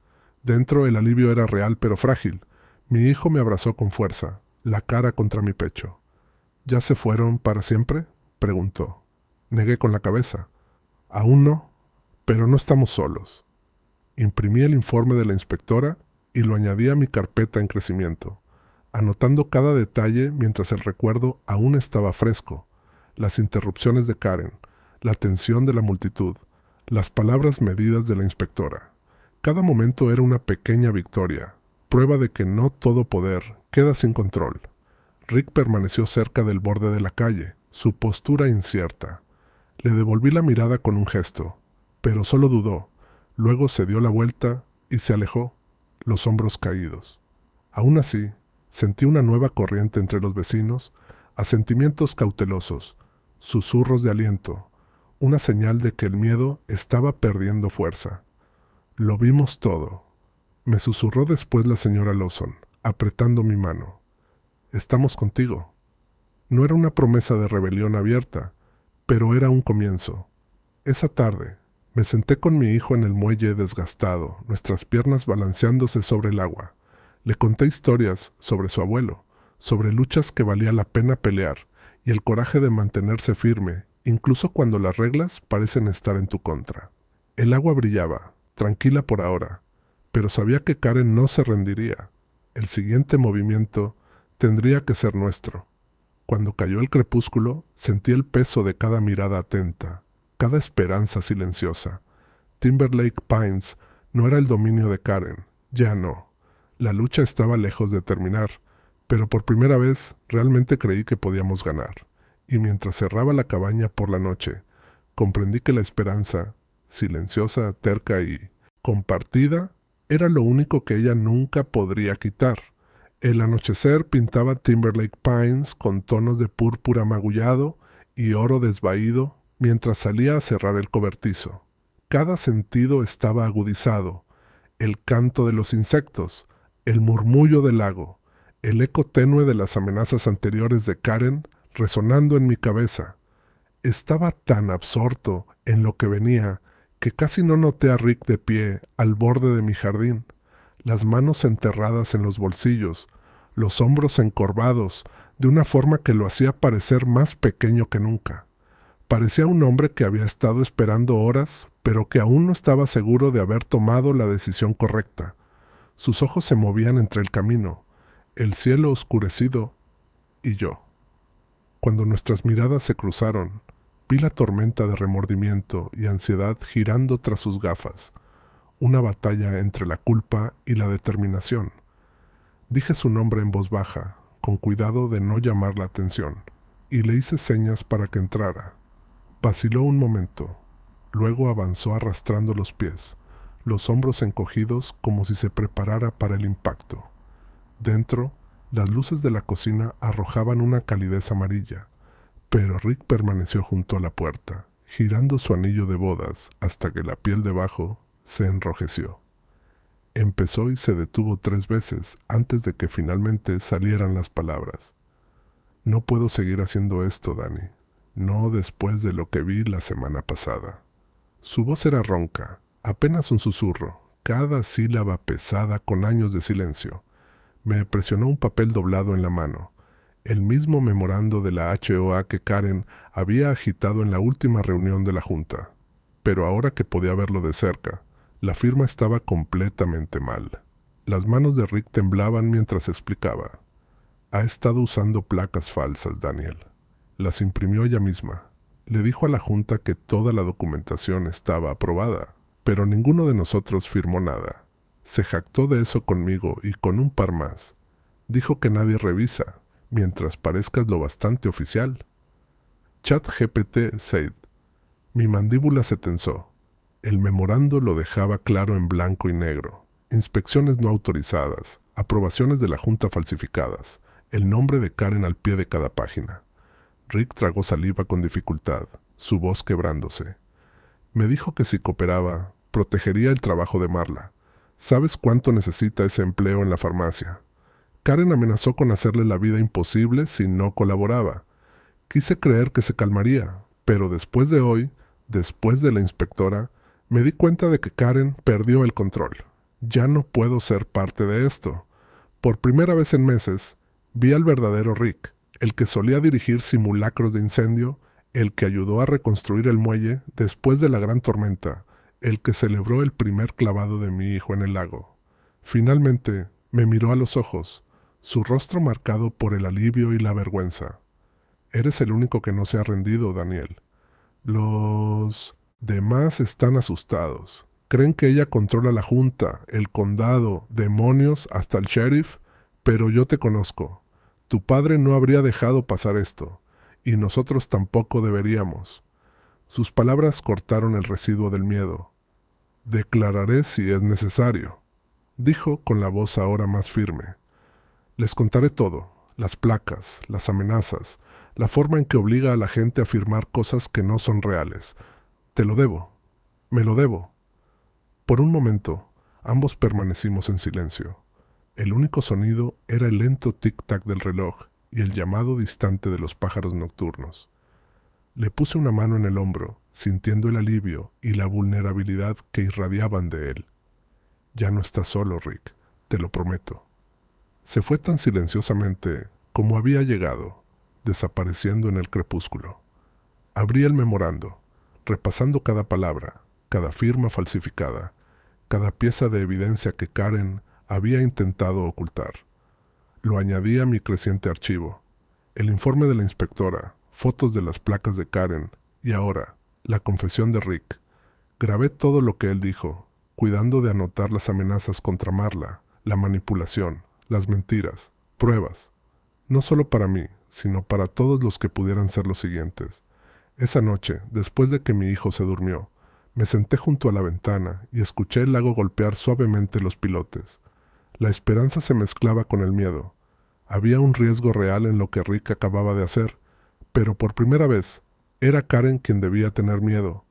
Dentro el alivio era real pero frágil. Mi hijo me abrazó con fuerza, la cara contra mi pecho. ¿Ya se fueron para siempre?, preguntó. Negué con la cabeza. Aún no, pero no estamos solos. Imprimí el informe de la inspectora y lo añadí a mi carpeta en crecimiento, anotando cada detalle mientras el recuerdo aún estaba fresco. Las interrupciones de Karen, la tensión de la multitud, las palabras medidas de la inspectora. Cada momento era una pequeña victoria, prueba de que no todo poder queda sin control. Rick permaneció cerca del borde de la calle, su postura incierta. Le devolví la mirada con un gesto, pero solo dudó. Luego se dio la vuelta y se alejó, los hombros caídos. Aún así, sentí una nueva corriente entre los vecinos, asentimientos cautelosos, susurros de aliento, una señal de que el miedo estaba perdiendo fuerza. Lo vimos todo. Me susurró después la señora Lawson, apretando mi mano. Estamos contigo. No era una promesa de rebelión abierta, pero era un comienzo. Esa tarde, me senté con mi hijo en el muelle desgastado, nuestras piernas balanceándose sobre el agua. Le conté historias sobre su abuelo, sobre luchas que valía la pena pelear y el coraje de mantenerse firme, incluso cuando las reglas parecen estar en tu contra. El agua brillaba, tranquila por ahora, pero sabía que Karen no se rendiría. El siguiente movimiento tendría que ser nuestro. Cuando cayó el crepúsculo, sentí el peso de cada mirada atenta, cada esperanza silenciosa. Timberlake Pines no era el dominio de Karen, ya no. La lucha estaba lejos de terminar, pero por primera vez realmente creí que podíamos ganar. Y mientras cerraba la cabaña por la noche, comprendí que la esperanza, silenciosa, terca y compartida, era lo único que ella nunca podría quitar. El anochecer pintaba Timberlake Pines con tonos de púrpura magullado y oro desvaído mientras salía a cerrar el cobertizo. Cada sentido estaba agudizado. El canto de los insectos, el murmullo del lago, el eco tenue de las amenazas anteriores de Karen resonando en mi cabeza. Estaba tan absorto en lo que venía que casi no noté a Rick de pie al borde de mi jardín, las manos enterradas en los bolsillos, los hombros encorvados, de una forma que lo hacía parecer más pequeño que nunca. Parecía un hombre que había estado esperando horas, pero que aún no estaba seguro de haber tomado la decisión correcta. Sus ojos se movían entre el camino, el cielo oscurecido y yo. Cuando nuestras miradas se cruzaron, vi la tormenta de remordimiento y ansiedad girando tras sus gafas, una batalla entre la culpa y la determinación. Dije su nombre en voz baja, con cuidado de no llamar la atención, y le hice señas para que entrara. Vaciló un momento, luego avanzó arrastrando los pies, los hombros encogidos como si se preparara para el impacto. Dentro, las luces de la cocina arrojaban una calidez amarilla, pero Rick permaneció junto a la puerta, girando su anillo de bodas hasta que la piel debajo se enrojeció. Empezó y se detuvo 3 veces antes de que finalmente salieran las palabras. No puedo seguir haciendo esto, Dani. No después de lo que vi la semana pasada. Su voz era ronca, apenas un susurro, cada sílaba pesada con años de silencio. Me presionó un papel doblado en la mano, el mismo memorando de la HOA que Karen había agitado en la última reunión de la junta. Pero ahora que podía verlo de cerca, la firma estaba completamente mal. Las manos de Rick temblaban mientras explicaba. Ha estado usando placas falsas, Daniel. Las imprimió ella misma. Le dijo a la junta que toda la documentación estaba aprobada, pero ninguno de nosotros firmó nada. Se jactó de eso conmigo y con un par más. Dijo que nadie revisa. mientras parezcas lo bastante oficial. ChatGPT said. Mi mandíbula se tensó. El memorando lo dejaba claro en blanco y negro. Inspecciones no autorizadas, aprobaciones de la Junta falsificadas, el nombre de Karen al pie de cada página. Rick tragó saliva con dificultad, su voz quebrándose. Me dijo que si cooperaba, protegería el trabajo de Marla. ¿Sabes cuánto necesita ese empleo en la farmacia? Karen amenazó con hacerle la vida imposible si no colaboraba. Quise creer que se calmaría, pero después de hoy, después de la inspectora, me di cuenta de que Karen perdió el control. Ya no puedo ser parte de esto. Por primera vez en meses, vi al verdadero Rick, el que solía dirigir simulacros de incendio, el que ayudó a reconstruir el muelle después de la gran tormenta, el que celebró el primer clavado de mi hijo en el lago. Finalmente, me miró a los ojos, su rostro marcado por el alivio y la vergüenza. Eres el único que no se ha rendido, Daniel. Los demás están asustados. Creen que ella controla la junta, el condado, demonios, hasta el sheriff, pero yo te conozco. Tu padre no habría dejado pasar esto, y nosotros tampoco deberíamos. Sus palabras cortaron el residuo del miedo. Declararé si es necesario, dijo con la voz ahora más firme. Les contaré todo, las placas, las amenazas, la forma en que obliga a la gente a firmar cosas que no son reales. Te lo debo, me lo debo. Por un momento, ambos permanecimos en silencio. El único sonido era el lento tic-tac del reloj y el llamado distante de los pájaros nocturnos. Le puse una mano en el hombro, sintiendo el alivio y la vulnerabilidad que irradiaban de él. Ya no estás solo, Rick, te lo prometo. Se fue tan silenciosamente como había llegado, desapareciendo en el crepúsculo. Abrí el memorando, repasando cada palabra, cada firma falsificada, cada pieza de evidencia que Karen había intentado ocultar. Lo añadí a mi creciente archivo. El informe de la inspectora, fotos de las placas de Karen y ahora, la confesión de Rick. Grabé todo lo que él dijo, cuidando de anotar las amenazas contra Marla, la manipulación, las mentiras, pruebas. No solo para mí, sino para todos los que pudieran ser los siguientes. Esa noche, después de que mi hijo se durmió, me senté junto a la ventana y escuché el lago golpear suavemente los pilotes. La esperanza se mezclaba con el miedo. Había un riesgo real en lo que Rick acababa de hacer, pero por primera vez, era Karen quien debía tener miedo.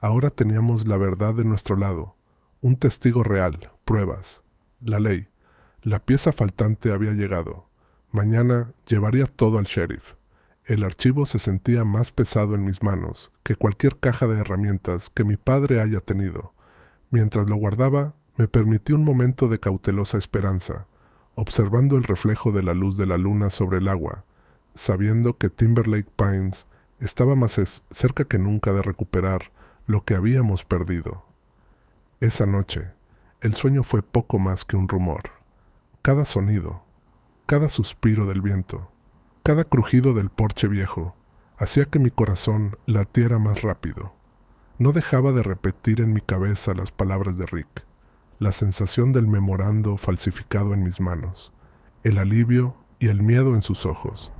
Ahora teníamos la verdad de nuestro lado, un testigo real, pruebas, la ley. La pieza faltante había llegado. Mañana llevaría todo al sheriff. El archivo se sentía más pesado en mis manos que cualquier caja de herramientas que mi padre haya tenido. Mientras lo guardaba, me permití un momento de cautelosa esperanza, observando el reflejo de la luz de la luna sobre el agua, sabiendo que Timberlake Pines estaba más cerca que nunca de recuperar lo que habíamos perdido. Esa noche, el sueño fue poco más que un rumor. Cada sonido, cada suspiro del viento, cada crujido del porche viejo, hacía que mi corazón latiera más rápido. No dejaba de repetir en mi cabeza las palabras de Rick, la sensación del memorando falsificado en mis manos, el alivio y el miedo en sus ojos.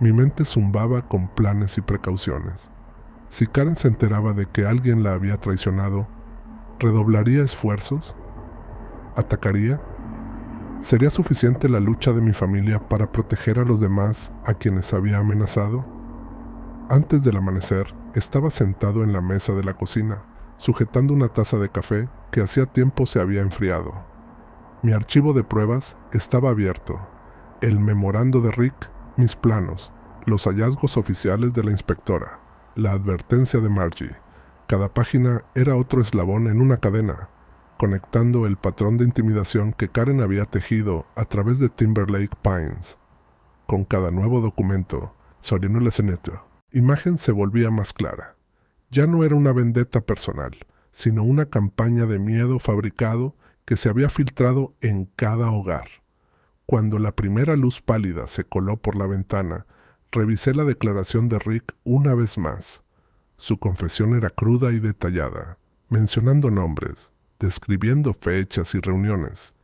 Mi mente zumbaba con planes y precauciones. Si Karen se enteraba de que alguien la había traicionado, ¿redoblaría esfuerzos? ¿Atacaría? ¿Sería suficiente la lucha de mi familia para proteger a los demás a quienes había amenazado? Antes del amanecer, estaba sentado en la mesa de la cocina, sujetando una taza de café que hacía tiempo se había enfriado. Mi archivo de pruebas estaba abierto, el memorando de Rick, mis planos, los hallazgos oficiales de la inspectora, la advertencia de Margie. Cada página era otro eslabón en una cadena, conectando el patrón de intimidación que Karen había tejido a través de Timberlake Pines. Con cada nuevo documento, Sorino Leseneto, imagen se volvía más clara. Ya no era una vendetta personal, sino una campaña de miedo fabricado que se había filtrado en cada hogar. Cuando la primera luz pálida se coló por la ventana, revisé la declaración de Rick una vez más. Su confesión era cruda y detallada, mencionando nombres, describiendo fechas y reuniones,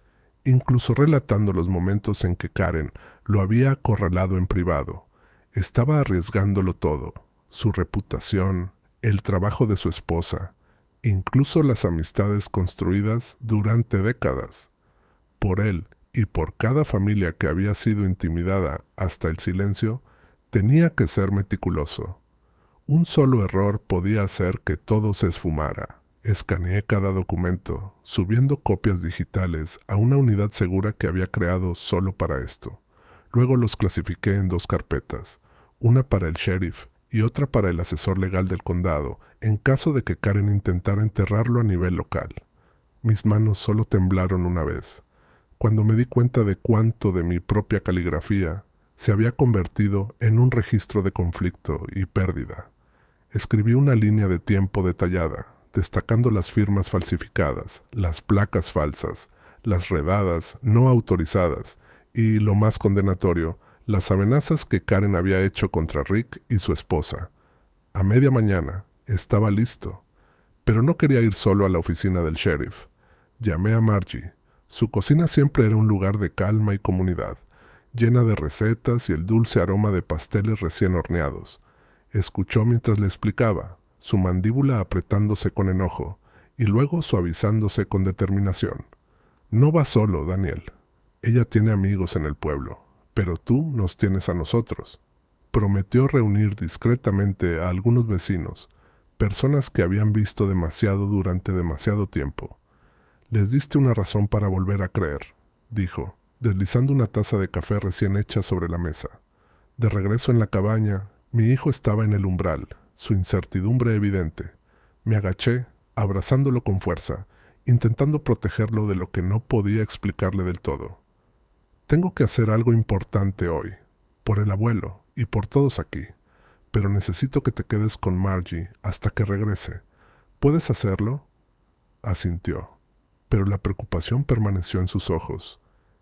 incluso relatando los momentos en que Karen Lo había acorralado en privado. Estaba arriesgándolo todo: su reputación, el trabajo de su esposa, incluso las amistades construidas durante décadas. Por él y por cada familia que había sido intimidada hasta el silencio, tenía que ser meticuloso. Un solo error podía hacer que todo se esfumara. Escaneé cada documento, subiendo copias digitales a una unidad segura que había creado solo para esto. Luego los clasifiqué en 2 carpetas, una para el sheriff y otra para el asesor legal del condado, en caso de que Karen intentara enterrarlo a nivel local. Mis manos solo temblaron una vez, cuando me di cuenta de cuánto de mi propia caligrafía se había convertido en un registro de conflicto y pérdida. Escribí una línea de tiempo detallada, destacando las firmas falsificadas, las placas falsas, las redadas no autorizadas y, lo más condenatorio, las amenazas que Karen había hecho contra Rick y su esposa. A media mañana estaba listo, pero no quería ir solo a la oficina del sheriff. Llamé a Margie. Su cocina siempre era un lugar de calma y comunidad, llena de recetas y el dulce aroma de pasteles recién horneados. Escuchó mientras le explicaba, su mandíbula apretándose con enojo y luego suavizándose con determinación. No va solo, Daniel. Ella tiene amigos en el pueblo, pero tú nos tienes a nosotros. Prometió reunir discretamente a algunos vecinos, personas que habían visto demasiado durante demasiado tiempo. Les diste una razón para volver a creer, dijo, deslizando una taza de café recién hecha sobre la mesa. De regreso en la cabaña, mi hijo estaba en el umbral, su incertidumbre evidente. Me agaché, abrazándolo con fuerza, intentando protegerlo de lo que no podía explicarle del todo. Tengo que hacer algo importante hoy, por el abuelo y por todos aquí, pero necesito que te quedes con Margie hasta que regrese. ¿Puedes hacerlo? Asintió, pero la preocupación permaneció en sus ojos.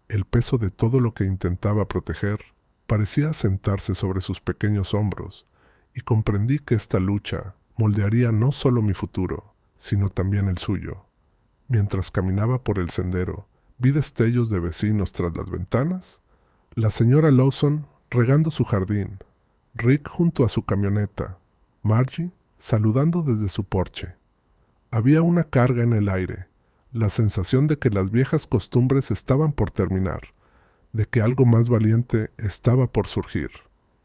El peso de todo lo que intentaba proteger parecía sentarse sobre sus pequeños hombros, y comprendí que esta lucha moldearía no solo mi futuro, sino también el suyo. Mientras caminaba por el sendero, vi destellos de vecinos tras las ventanas, la señora Lawson regando su jardín, Rick junto a su camioneta, Margie saludando desde su porche. Había una carga en el aire, la sensación de que las viejas costumbres estaban por terminar, de que algo más valiente estaba por surgir.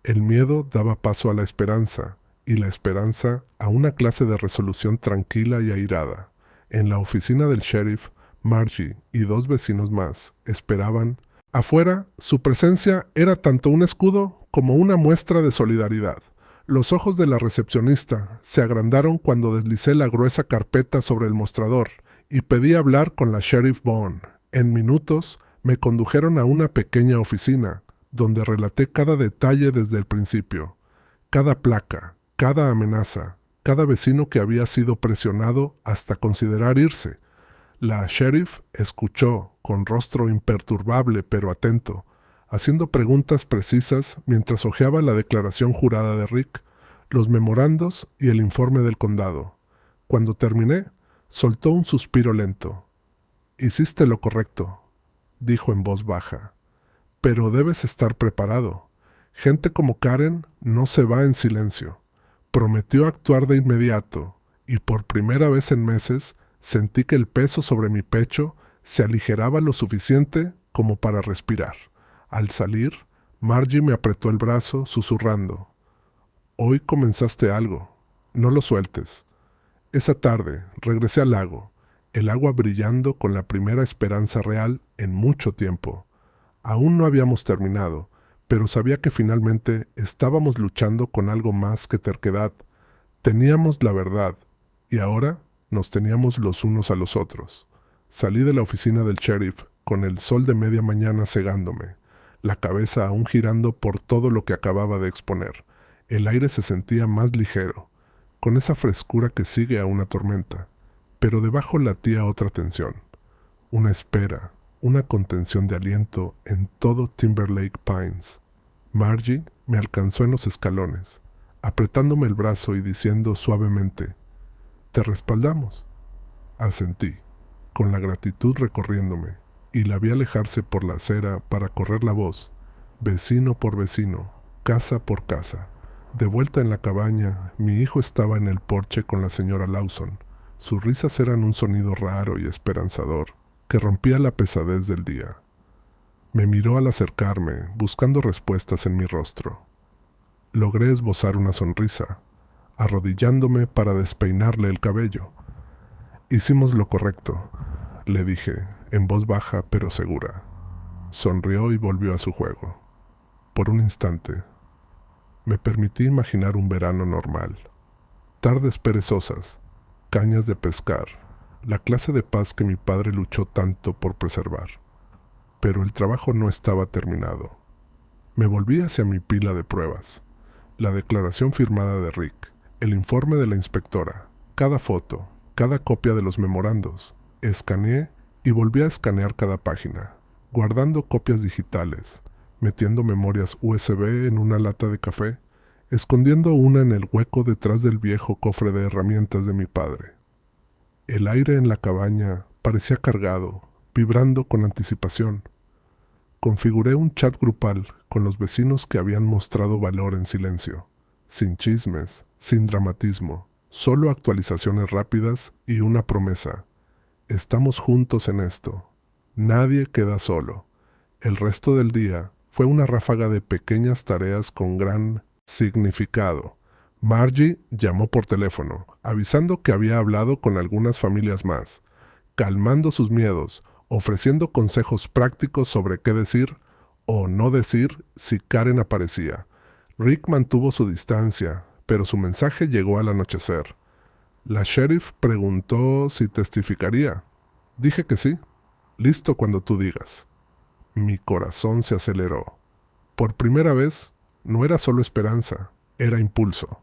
El miedo daba paso a la esperanza, y la esperanza a una clase de resolución tranquila y airada. En la oficina del sheriff, Margie y 2 vecinos más esperaban. Afuera, su presencia era tanto un escudo como una muestra de solidaridad. Los ojos de la recepcionista se agrandaron cuando deslicé la gruesa carpeta sobre el mostrador y pedí hablar con la sheriff Bond. En minutos, me condujeron a una pequeña oficina, donde relaté cada detalle desde el principio. Cada placa, cada amenaza, cada vecino que había sido presionado hasta considerar irse. La sheriff escuchó, con rostro imperturbable pero atento, haciendo preguntas precisas mientras hojeaba la declaración jurada de Rick, los memorandos y el informe del condado. Cuando terminé, soltó un suspiro lento. «Hiciste lo correcto», dijo en voz baja. «Pero debes estar preparado. Gente como Karen no se va en silencio». Prometió actuar de inmediato, y por primera vez en meses sentí que el peso sobre mi pecho se aligeraba lo suficiente como para respirar. Al salir, Margie me apretó el brazo, susurrando: «Hoy comenzaste algo. No lo sueltes». Esa tarde regresé al lago, el agua brillando con la primera esperanza real en mucho tiempo. Aún no habíamos terminado, pero sabía que finalmente estábamos luchando con algo más que terquedad. Teníamos la verdad, y ahora nos teníamos los unos a los otros. Salí de la oficina del sheriff con el sol de media mañana cegándome, la cabeza aún girando por todo lo que acababa de exponer. El aire se sentía más ligero, con esa frescura que sigue a una tormenta, pero debajo latía otra tensión, una espera, una contención de aliento en todo Timberlake Pines. Margie me alcanzó en los escalones, apretándome el brazo y diciendo suavemente: «Te respaldamos». Asentí, con la gratitud recorriéndome, y la vi alejarse por la acera para correr la voz: vecino por vecino, casa por casa. De vuelta en la cabaña, mi hijo estaba en el porche con la señora Lawson. Sus risas eran un sonido raro y esperanzador, que rompía la pesadez del día. Me miró al acercarme, buscando respuestas en mi rostro. Logré esbozar una sonrisa, arrodillándome para despeinarle el cabello. Hicimos lo correcto, le dije, en voz baja pero segura. Sonrió y volvió a su juego. Por un instante, me permití imaginar un verano normal. Tardes perezosas, cañas de pescar, la clase de paz que mi padre luchó tanto por preservar. Pero el trabajo no estaba terminado. Me volví hacia mi pila de pruebas. La declaración firmada de Rick, el informe de la inspectora, cada foto, cada copia de los memorandos. Escaneé y volví a escanear cada página, guardando copias digitales, metiendo memorias USB en una lata de café, escondiendo una en el hueco detrás del viejo cofre de herramientas de mi padre. El aire en la cabaña parecía cargado, vibrando con anticipación. Configuré un chat grupal con los vecinos que habían mostrado valor en silencio, sin chismes, sin dramatismo, solo actualizaciones rápidas y una promesa. Estamos juntos en esto. Nadie queda solo. El resto del día fue una ráfaga de pequeñas tareas con gran significado. Margie llamó por teléfono, avisando que había hablado con algunas familias más, calmando sus miedos, ofreciendo consejos prácticos sobre qué decir o no decir si Karen aparecía. Rick mantuvo su distancia, pero su mensaje llegó al anochecer. La sheriff preguntó si testificaría. Dije que sí. Listo cuando tú digas. Mi corazón se aceleró. Por primera vez, no era solo esperanza, era impulso.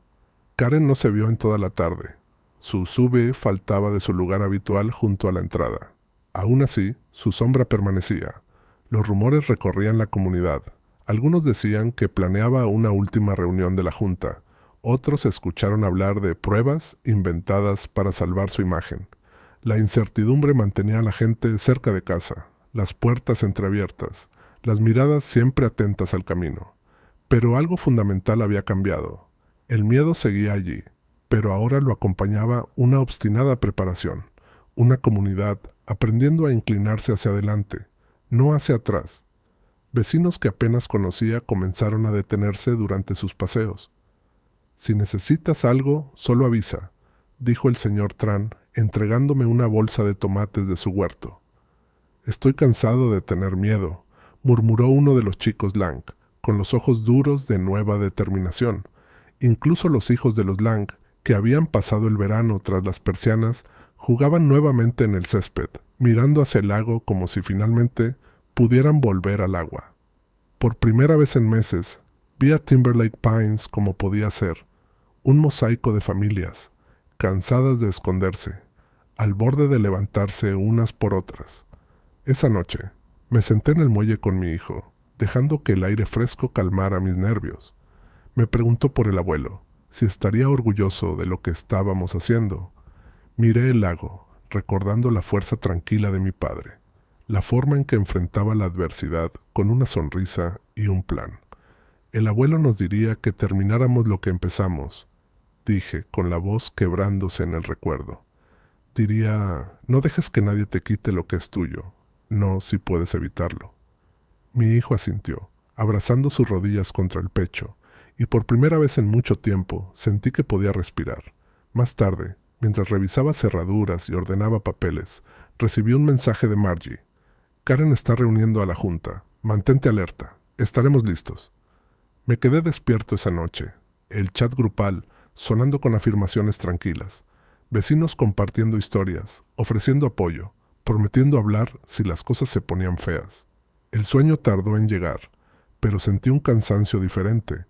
Karen no se vio en toda la tarde. Su SUV faltaba de su lugar habitual junto a la entrada. Aún así, su sombra permanecía. Los rumores recorrían la comunidad. Algunos decían que planeaba una última reunión de la junta. Otros escucharon hablar de pruebas inventadas para salvar su imagen. La incertidumbre mantenía a la gente cerca de casa, las puertas entreabiertas, las miradas siempre atentas al camino. Pero algo fundamental había cambiado. El miedo seguía allí, pero ahora lo acompañaba una obstinada preparación, una comunidad aprendiendo a inclinarse hacia adelante, no hacia atrás. Vecinos que apenas conocía comenzaron a detenerse durante sus paseos. Si necesitas algo, solo avisa, dijo el señor Tran, entregándome una bolsa de tomates de su huerto. Estoy cansado de tener miedo, murmuró uno de los chicos Lang, con los ojos duros de nueva determinación. Incluso los hijos de los Lang, que habían pasado el verano tras las persianas, jugaban nuevamente en el césped, mirando hacia el lago como si finalmente pudieran volver al agua. Por primera vez en meses, vi a Timberlake Pines como podía ser, un mosaico de familias, cansadas de esconderse, al borde de levantarse unas por otras. Esa noche, me senté en el muelle con mi hijo, dejando que el aire fresco calmara mis nervios. Me preguntó por el abuelo, si estaría orgulloso de lo que estábamos haciendo. Miré el lago, recordando la fuerza tranquila de mi padre, la forma en que enfrentaba la adversidad con una sonrisa y un plan. El abuelo nos diría que termináramos lo que empezamos, dije, con la voz quebrándose en el recuerdo. Diría, no dejes que nadie te quite lo que es tuyo, no si puedes evitarlo. Mi hijo asintió, abrazando sus rodillas contra el pecho, y por primera vez en mucho tiempo sentí que podía respirar. Más tarde, mientras revisaba cerraduras y ordenaba papeles, recibí un mensaje de Margie. Karen está reuniendo a la junta. Mantente alerta. Estaremos listos. Me quedé despierto esa noche, el chat grupal sonando con afirmaciones tranquilas, vecinos compartiendo historias, ofreciendo apoyo, prometiendo hablar si las cosas se ponían feas. El sueño tardó en llegar, pero sentí un cansancio diferente,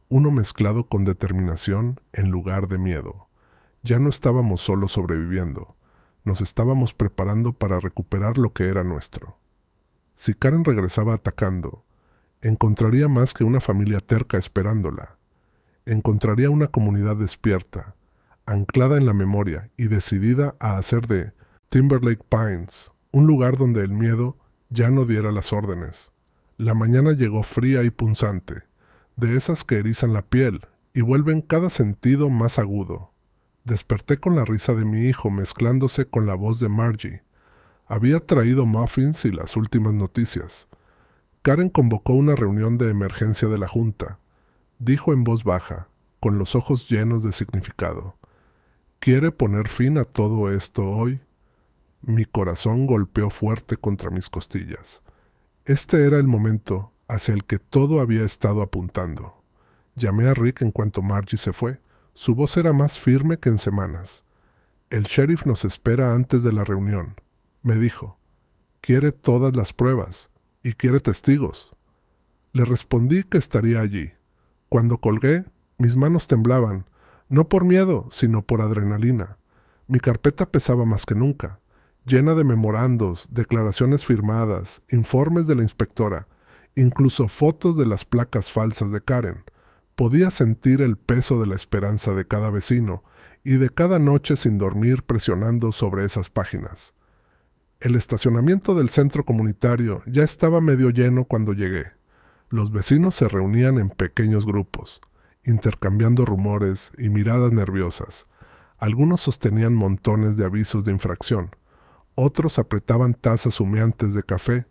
uno mezclado con determinación en lugar de miedo. Ya no estábamos solo sobreviviendo, nos estábamos preparando para recuperar lo que era nuestro. Si Karen regresaba atacando, encontraría más que una familia terca esperándola. Encontraría una comunidad despierta, anclada en la memoria y decidida a hacer de Timberlake Pines un lugar donde el miedo ya no diera las órdenes. La mañana llegó fría y punzante, de esas que erizan la piel y vuelven cada sentido más agudo. Desperté con la risa de mi hijo mezclándose con la voz de Margie. Había traído muffins y las últimas noticias. Karen convocó una reunión de emergencia de la Junta. Dijo en voz baja, con los ojos llenos de significado. ¿Quiere poner fin a todo esto hoy? Mi corazón golpeó fuerte contra mis costillas. Este era el momento hacia el que todo había estado apuntando. Llamé a Rick en cuanto Margie se fue. Su voz era más firme que en semanas. El sheriff nos espera antes de la reunión, me dijo. Quiere todas las pruebas y quiere testigos. Le respondí que estaría allí. Cuando colgué, mis manos temblaban, no por miedo, sino por adrenalina. Mi carpeta pesaba más que nunca, llena de memorandos, declaraciones firmadas, informes de la inspectora, incluso fotos de las placas falsas de Karen. Podía sentir el peso de la esperanza de cada vecino y de cada noche sin dormir presionando sobre esas páginas. El estacionamiento del centro comunitario ya estaba medio lleno cuando llegué. Los vecinos se reunían en pequeños grupos, intercambiando rumores y miradas nerviosas. Algunos sostenían montones de avisos de infracción, otros apretaban tazas humeantes de café,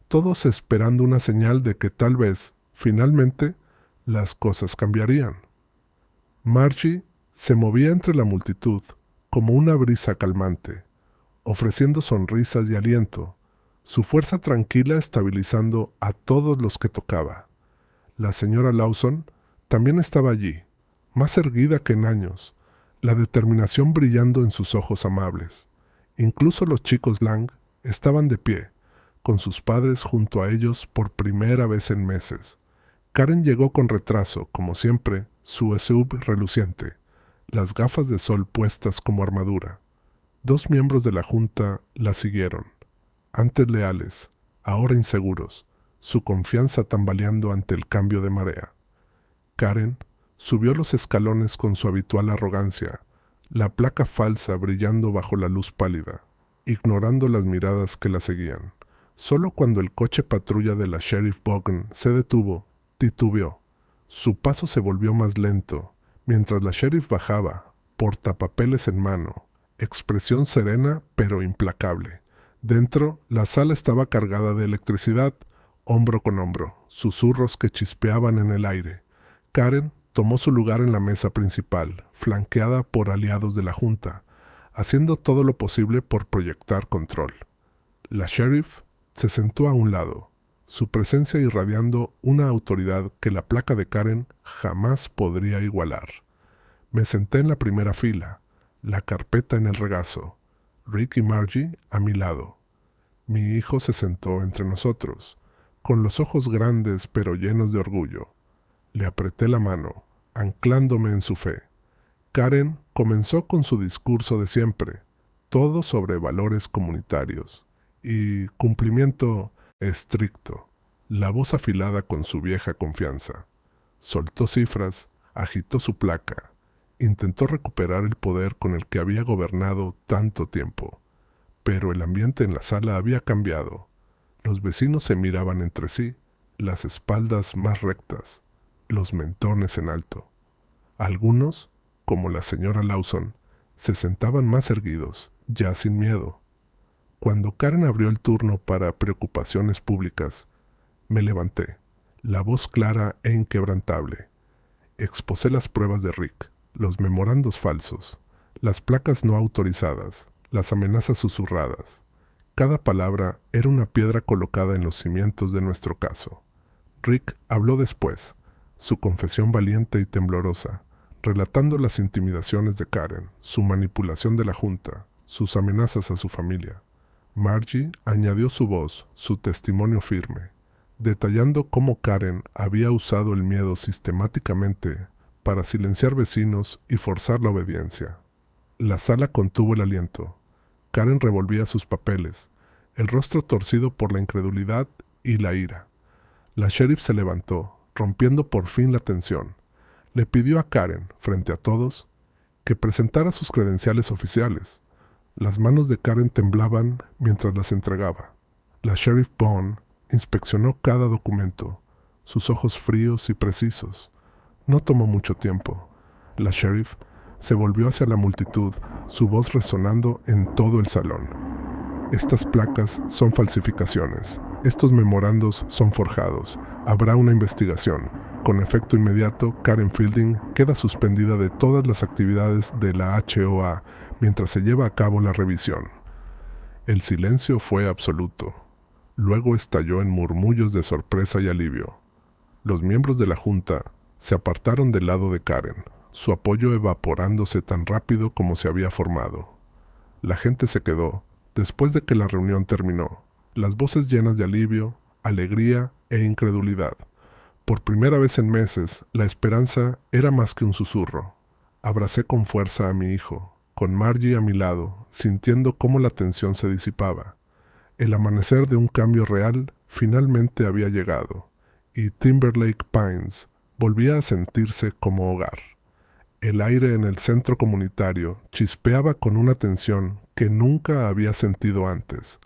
todos esperando una señal de que tal vez, finalmente, las cosas cambiarían. Margie se movía entre la multitud como una brisa calmante, ofreciendo sonrisas y aliento, su fuerza tranquila estabilizando a todos los que tocaba. La señora Lawson también estaba allí, más erguida que en años, la determinación brillando en sus ojos amables. Incluso los chicos Lang estaban de pie, con sus padres junto a ellos por primera vez en meses. Karen llegó con retraso, como siempre, su SUV reluciente, las gafas de sol puestas como armadura. 2 miembros de la Junta la siguieron, antes leales, ahora inseguros, su confianza tambaleando ante el cambio de marea. Karen subió los escalones con su habitual arrogancia, la placa falsa brillando bajo la luz pálida, ignorando las miradas que la seguían. Solo cuando el coche patrulla de la Sheriff Bogan se detuvo, titubeó. Su paso se volvió más lento, mientras la sheriff bajaba, portapapeles en mano, expresión serena pero implacable. Dentro, la sala estaba cargada de electricidad, hombro con hombro, susurros que chispeaban en el aire. Karen tomó su lugar en la mesa principal, flanqueada por aliados de la Junta, haciendo todo lo posible por proyectar control. La sheriff se sentó a un lado, su presencia irradiando una autoridad que la placa de Karen jamás podría igualar. Me senté en la primera fila, la carpeta en el regazo, Rick y Margie a mi lado. Mi hijo se sentó entre nosotros, con los ojos grandes pero llenos de orgullo. Le apreté la mano, anclándome en su fe. Karen comenzó con su discurso de siempre, todo sobre valores comunitarios y cumplimiento estricto, la voz afilada con su vieja confianza. Soltó cifras, agitó su placa, intentó recuperar el poder con el que había gobernado tanto tiempo. Pero el ambiente en la sala había cambiado. Los vecinos se miraban entre sí, las espaldas más rectas, los mentones en alto. Algunos, como la señora Lawson, se sentaban más erguidos, ya sin miedo. Cuando Karen abrió el turno para preocupaciones públicas, me levanté, la voz clara e inquebrantable. Expusé las pruebas de Rick, los memorandos falsos, las placas no autorizadas, las amenazas susurradas. Cada palabra era una piedra colocada en los cimientos de nuestro caso. Rick habló después, su confesión valiente y temblorosa, relatando las intimidaciones de Karen, su manipulación de la Junta, sus amenazas a su familia. Margie añadió su voz, su testimonio firme, detallando cómo Karen había usado el miedo sistemáticamente para silenciar vecinos y forzar la obediencia. La sala contuvo el aliento. Karen revolvía sus papeles, el rostro torcido por la incredulidad y la ira. La sheriff se levantó, rompiendo por fin la tensión. Le pidió a Karen, frente a todos, que presentara sus credenciales oficiales. Las manos de Karen temblaban mientras las entregaba. La sheriff Bond Inspeccionó cada documento, sus ojos fríos y precisos. No tomó mucho tiempo. La sheriff se volvió hacia la multitud, su voz resonando en todo el salón. Estas placas son falsificaciones. Estos memorandos son forjados. Habrá una investigación. Con efecto inmediato, Karen Fielding queda suspendida de todas las actividades de la HOA mientras se lleva a cabo la revisión. El silencio fue absoluto. Luego estalló en murmullos de sorpresa y alivio. Los miembros de la junta se apartaron del lado de Karen, su apoyo evaporándose tan rápido como se había formado. La gente se quedó, después de que la reunión terminó, las voces llenas de alivio, alegría e incredulidad. Por primera vez en meses, la esperanza era más que un susurro. Abracé con fuerza a mi hijo, con Margie a mi lado, sintiendo cómo la tensión se disipaba. El amanecer de un cambio real finalmente había llegado, y Timberlake Pines volvía a sentirse como hogar. El aire en el centro comunitario chispeaba con una tensión que nunca había sentido antes,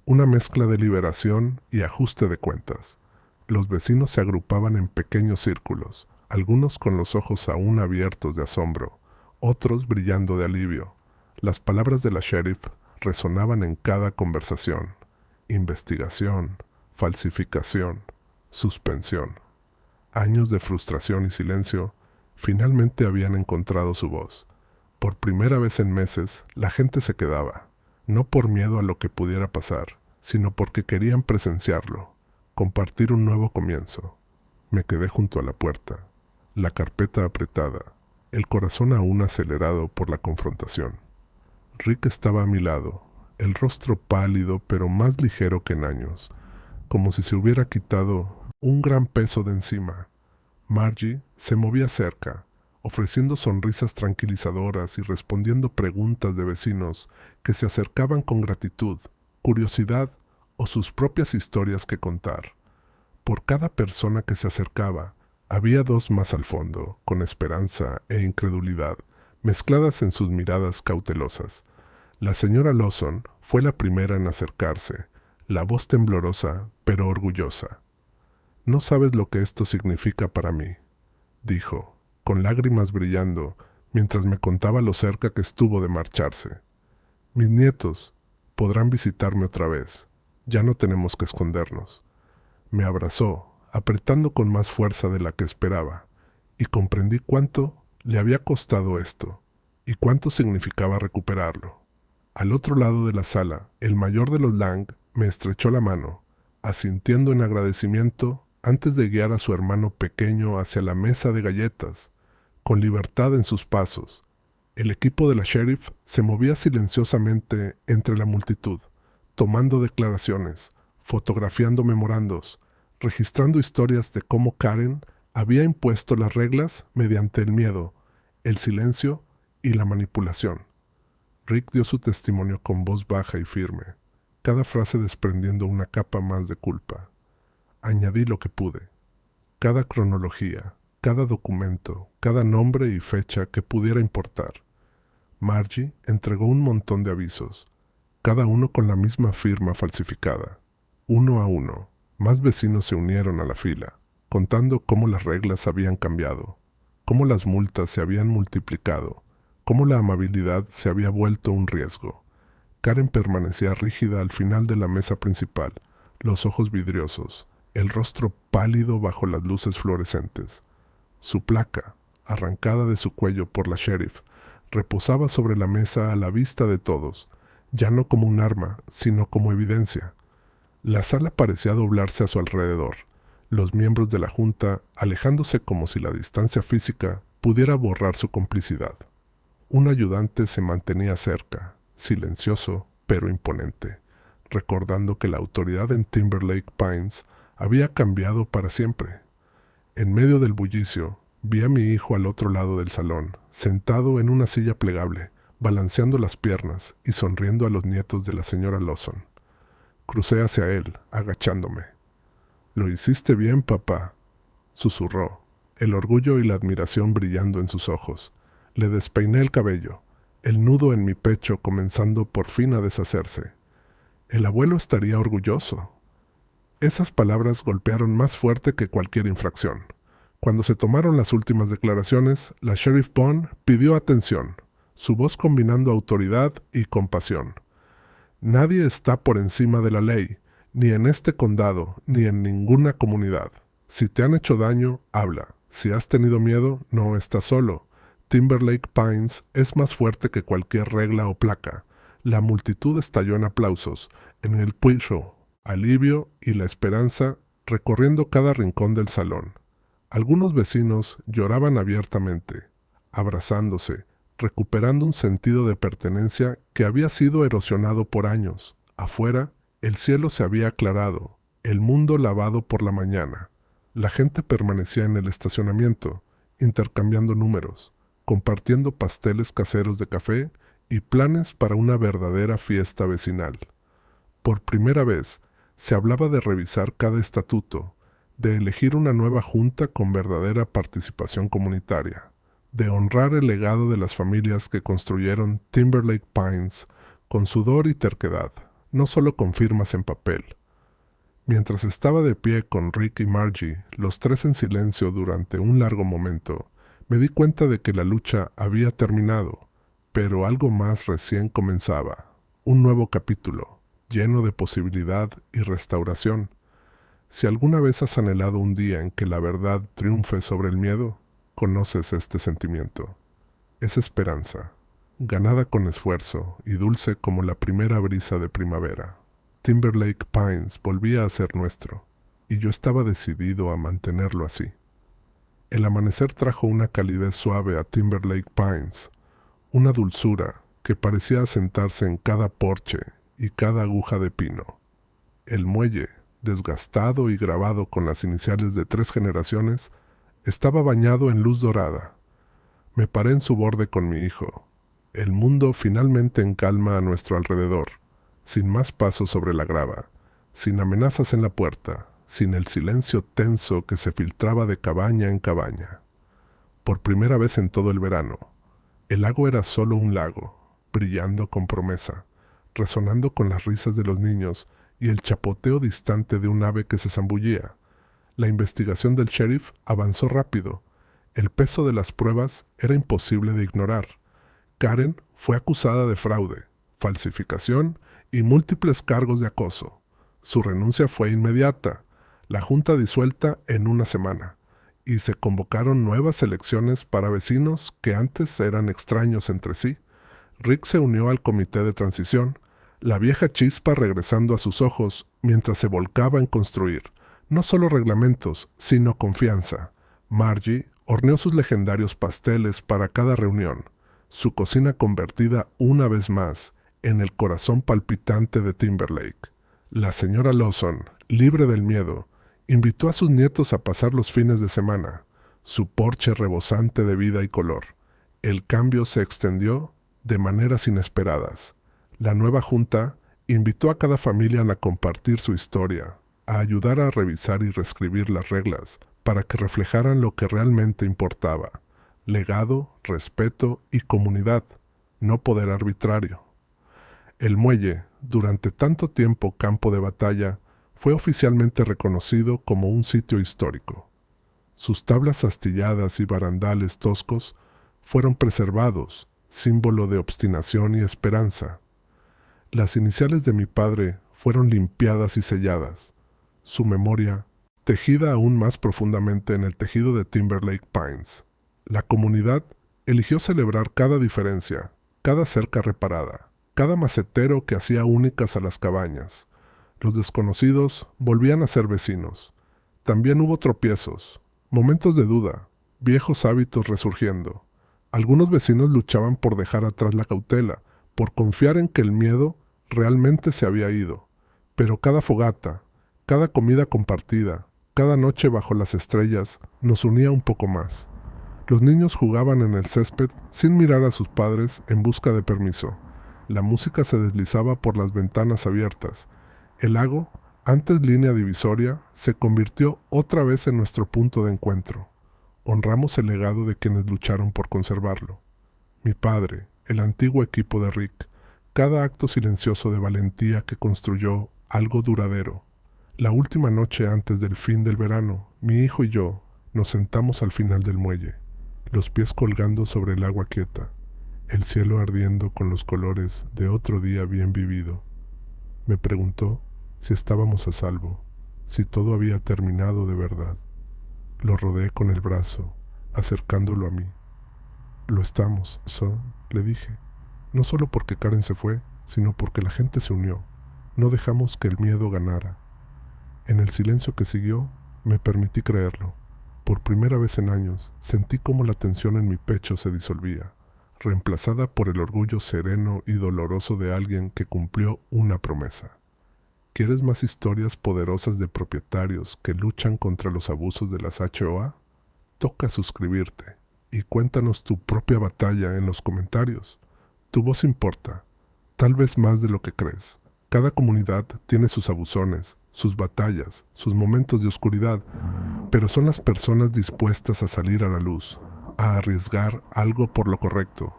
una mezcla de liberación y ajuste de cuentas. Los vecinos se agrupaban en pequeños círculos, algunos con los ojos aún abiertos de asombro, otros brillando de alivio. Las palabras de la sheriff resonaban en cada conversación. Investigación, falsificación, suspensión. Años de frustración y silencio finalmente habían encontrado su voz. Por primera vez en meses, la gente se quedaba, no por miedo a lo que pudiera pasar, sino porque querían presenciarlo, compartir un nuevo comienzo. Me quedé junto a la puerta, la carpeta apretada, el corazón aún acelerado por la confrontación. Rick estaba a mi lado, el rostro pálido pero más ligero que en años, como si se hubiera quitado un gran peso de encima. Margie se movía cerca, ofreciendo sonrisas tranquilizadoras y respondiendo preguntas de vecinos que se acercaban con gratitud, curiosidad o sus propias historias que contar. Por cada persona que se acercaba, había dos más al fondo, con esperanza e incredulidad, mezcladas en sus miradas cautelosas. La señora Lawson fue la primera en acercarse, la voz temblorosa pero orgullosa. «No sabes lo que esto significa para mí», dijo, con lágrimas brillando, mientras me contaba lo cerca que estuvo de marcharse. «Mis nietos podrán visitarme otra vez. Ya no tenemos que escondernos». Me abrazó, apretando con más fuerza de la que esperaba, y comprendí cuánto le había costado esto, y cuánto significaba recuperarlo. Al otro lado de la sala, el mayor de los Lang me estrechó la mano, asintiendo en agradecimiento antes de guiar a su hermano pequeño hacia la mesa de galletas, con libertad en sus pasos. El equipo de la sheriff se movía silenciosamente entre la multitud, tomando declaraciones, fotografiando memorandos, registrando historias de cómo Karen había impuesto las reglas mediante el miedo, el silencio y la manipulación. Rick dio su testimonio con voz baja y firme, cada frase desprendiendo una capa más de culpa. Añadí lo que pude. Cada cronología, cada documento, cada nombre y fecha que pudiera importar. Margie entregó un montón de avisos, cada uno con la misma firma falsificada. Uno a uno, más vecinos se unieron a la fila, contando cómo las reglas habían cambiado, cómo las multas se habían multiplicado, cómo la amabilidad se había vuelto un riesgo. Karen permanecía rígida al final de la mesa principal, los ojos vidriosos, el rostro pálido bajo las luces fluorescentes. Su placa, arrancada de su cuello por la sheriff, reposaba sobre la mesa a la vista de todos, ya no como un arma, sino como evidencia. La sala parecía doblarse a su alrededor, los miembros de la junta alejándose como si la distancia física pudiera borrar su complicidad. Un ayudante se mantenía cerca, silencioso pero imponente, recordando que la autoridad en Timberlake Pines había cambiado para siempre. En medio del bullicio, vi a mi hijo al otro lado del salón, sentado en una silla plegable, balanceando las piernas y sonriendo a los nietos de la señora Lawson. Crucé hacia él, agachándome. «Lo hiciste bien, papá», susurró, el orgullo y la admiración brillando en sus ojos. Le despeiné el cabello, el nudo en mi pecho comenzando por fin a deshacerse. «El abuelo estaría orgulloso». Esas palabras golpearon más fuerte que cualquier infracción. Cuando se tomaron las últimas declaraciones, la Sheriff Bond pidió atención, su voz combinando autoridad y compasión. Nadie está por encima de la ley, ni en este condado, ni en ninguna comunidad. Si te han hecho daño, habla. Si has tenido miedo, no estás solo. Timberlake Pines es más fuerte que cualquier regla o placa. La multitud estalló en aplausos, en el puicho, alivio y la esperanza recorriendo cada rincón del salón. Algunos vecinos lloraban abiertamente, abrazándose, recuperando un sentido de pertenencia que había sido erosionado por años. Afuera, el cielo se había aclarado, el mundo lavado por la mañana. La gente permanecía en el estacionamiento, intercambiando números, compartiendo pasteles caseros de café y planes para una verdadera fiesta vecinal. Por primera vez, se hablaba de revisar cada estatuto, de elegir una nueva junta con verdadera participación comunitaria, de honrar el legado de las familias que construyeron Timberlake Pines con sudor y terquedad, no solo con firmas en papel. Mientras estaba de pie con Rick y Margie, los tres en silencio durante un largo momento, me di cuenta de que la lucha había terminado, pero algo más recién comenzaba, un nuevo capítulo, lleno de posibilidad y restauración. Si alguna vez has anhelado un día en que la verdad triunfe sobre el miedo, conoces este sentimiento. Es esperanza, ganada con esfuerzo y dulce como la primera brisa de primavera. Timberlake Pines volvía a ser nuestro, y yo estaba decidido a mantenerlo así. El amanecer trajo una calidez suave a Timberlake Pines, una dulzura que parecía asentarse en cada porche y cada aguja de pino. El muelle, desgastado y grabado con las iniciales de 3 generaciones, estaba bañado en luz dorada. Me paré en su borde con mi hijo. El mundo finalmente en calma a nuestro alrededor, sin más pasos sobre la grava, sin amenazas en la puerta, sin el silencio tenso que se filtraba de cabaña en cabaña. Por primera vez en todo el verano, el lago era solo un lago, brillando con promesa, resonando con las risas de los niños y el chapoteo distante de un ave que se zambullía. La investigación del sheriff avanzó rápido. El peso de las pruebas era imposible de ignorar. Karen fue acusada de fraude, falsificación y múltiples cargos de acoso. Su renuncia fue inmediata, la junta disuelta en una semana, y se convocaron nuevas elecciones para vecinos que antes eran extraños entre sí. Rick se unió al comité de transición, la vieja chispa regresando a sus ojos mientras se volcaba en construir, no solo reglamentos, sino confianza. Margie horneó sus legendarios pasteles para cada reunión, su cocina convertida una vez más en el corazón palpitante de Timberlake. La señora Lawson, libre del miedo, invitó a sus nietos a pasar los fines de semana, su porche rebosante de vida y color. El cambio se extendió de maneras inesperadas. La nueva junta invitó a cada familia a compartir su historia, a ayudar a revisar y reescribir las reglas para que reflejaran lo que realmente importaba: legado, respeto y comunidad, no poder arbitrario. El muelle, durante tanto tiempo campo de batalla, fue oficialmente reconocido como un sitio histórico. Sus tablas astilladas y barandales toscos fueron preservados, símbolo de obstinación y esperanza. Las iniciales de mi padre fueron limpiadas y selladas, su memoria tejida aún más profundamente en el tejido de Timberlake Pines. La comunidad eligió celebrar cada diferencia, cada cerca reparada, cada macetero que hacía únicas a las cabañas. Los desconocidos volvían a ser vecinos. También hubo tropiezos, momentos de duda, viejos hábitos resurgiendo. Algunos vecinos luchaban por dejar atrás la cautela, por confiar en que el miedo realmente se había ido. Pero cada fogata, cada comida compartida, cada noche bajo las estrellas nos unía un poco más. Los niños jugaban en el césped sin mirar a sus padres en busca de permiso. La música se deslizaba por las ventanas abiertas. El lago, antes línea divisoria, se convirtió otra vez en nuestro punto de encuentro. Honramos el legado de quienes lucharon por conservarlo. Mi padre, el antiguo equipo de Rick, cada acto silencioso de valentía que construyó algo duradero. La última noche antes del fin del verano, mi hijo y yo nos sentamos al final del muelle, los pies colgando sobre el agua quieta, el cielo ardiendo con los colores de otro día bien vivido. Me preguntó si estábamos a salvo, si todo había terminado de verdad. Lo rodeé con el brazo, acercándolo a mí. Lo estamos, Son, le dije. No solo porque Karen se fue, sino porque la gente se unió. No dejamos que el miedo ganara. En el silencio que siguió, me permití creerlo. Por primera vez en años, sentí cómo la tensión en mi pecho se disolvía, reemplazada por el orgullo sereno y doloroso de alguien que cumplió una promesa. ¿Quieres más historias poderosas de propietarios que luchan contra los abusos de las HOA? Toca suscribirte y cuéntanos tu propia batalla en los comentarios. Tu voz importa, tal vez más de lo que crees. Cada comunidad tiene sus abusones, sus batallas, sus momentos de oscuridad, pero son las personas dispuestas a salir a la luz, a arriesgar algo por lo correcto,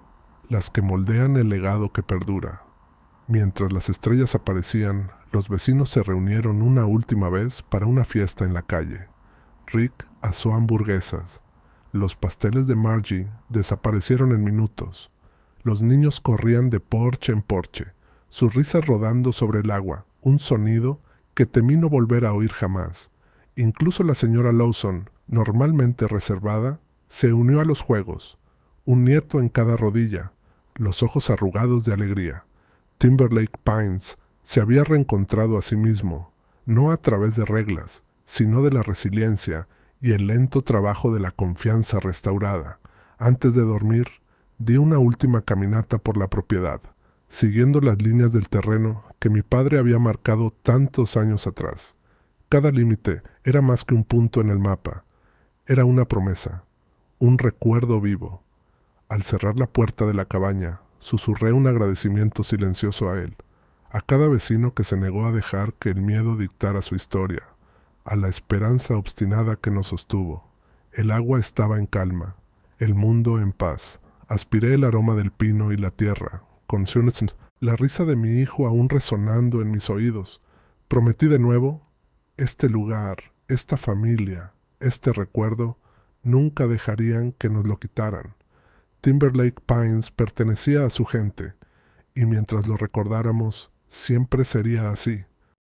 las que moldean el legado que perdura. Mientras las estrellas aparecían, los vecinos se reunieron una última vez para una fiesta en la calle. Rick asó hamburguesas. Los pasteles de Margie desaparecieron en minutos. Los niños corrían de porche en porche, sus risas rodando sobre el agua, un sonido que temí no volver a oír jamás. Incluso la señora Lawson, normalmente reservada, se unió a los juegos, un nieto en cada rodilla, los ojos arrugados de alegría. Timberlake Pines se había reencontrado a sí mismo, no a través de reglas, sino de la resiliencia y el lento trabajo de la confianza restaurada. Antes de dormir, di una última caminata por la propiedad, siguiendo las líneas del terreno que mi padre había marcado tantos años atrás. Cada límite era más que un punto en el mapa, era una promesa, un recuerdo vivo. Al cerrar la puerta de la cabaña, susurré un agradecimiento silencioso a él, a cada vecino que se negó a dejar que el miedo dictara su historia, a la esperanza obstinada que nos sostuvo. El agua estaba en calma, el mundo en paz. Aspiré el aroma del pino y la tierra, la risa de mi hijo aún resonando en mis oídos. Prometí de nuevo, este lugar, esta familia, este recuerdo, nunca dejarían que nos lo quitaran. Timberlake Pines pertenecía a su gente, y mientras lo recordáramos, siempre sería así.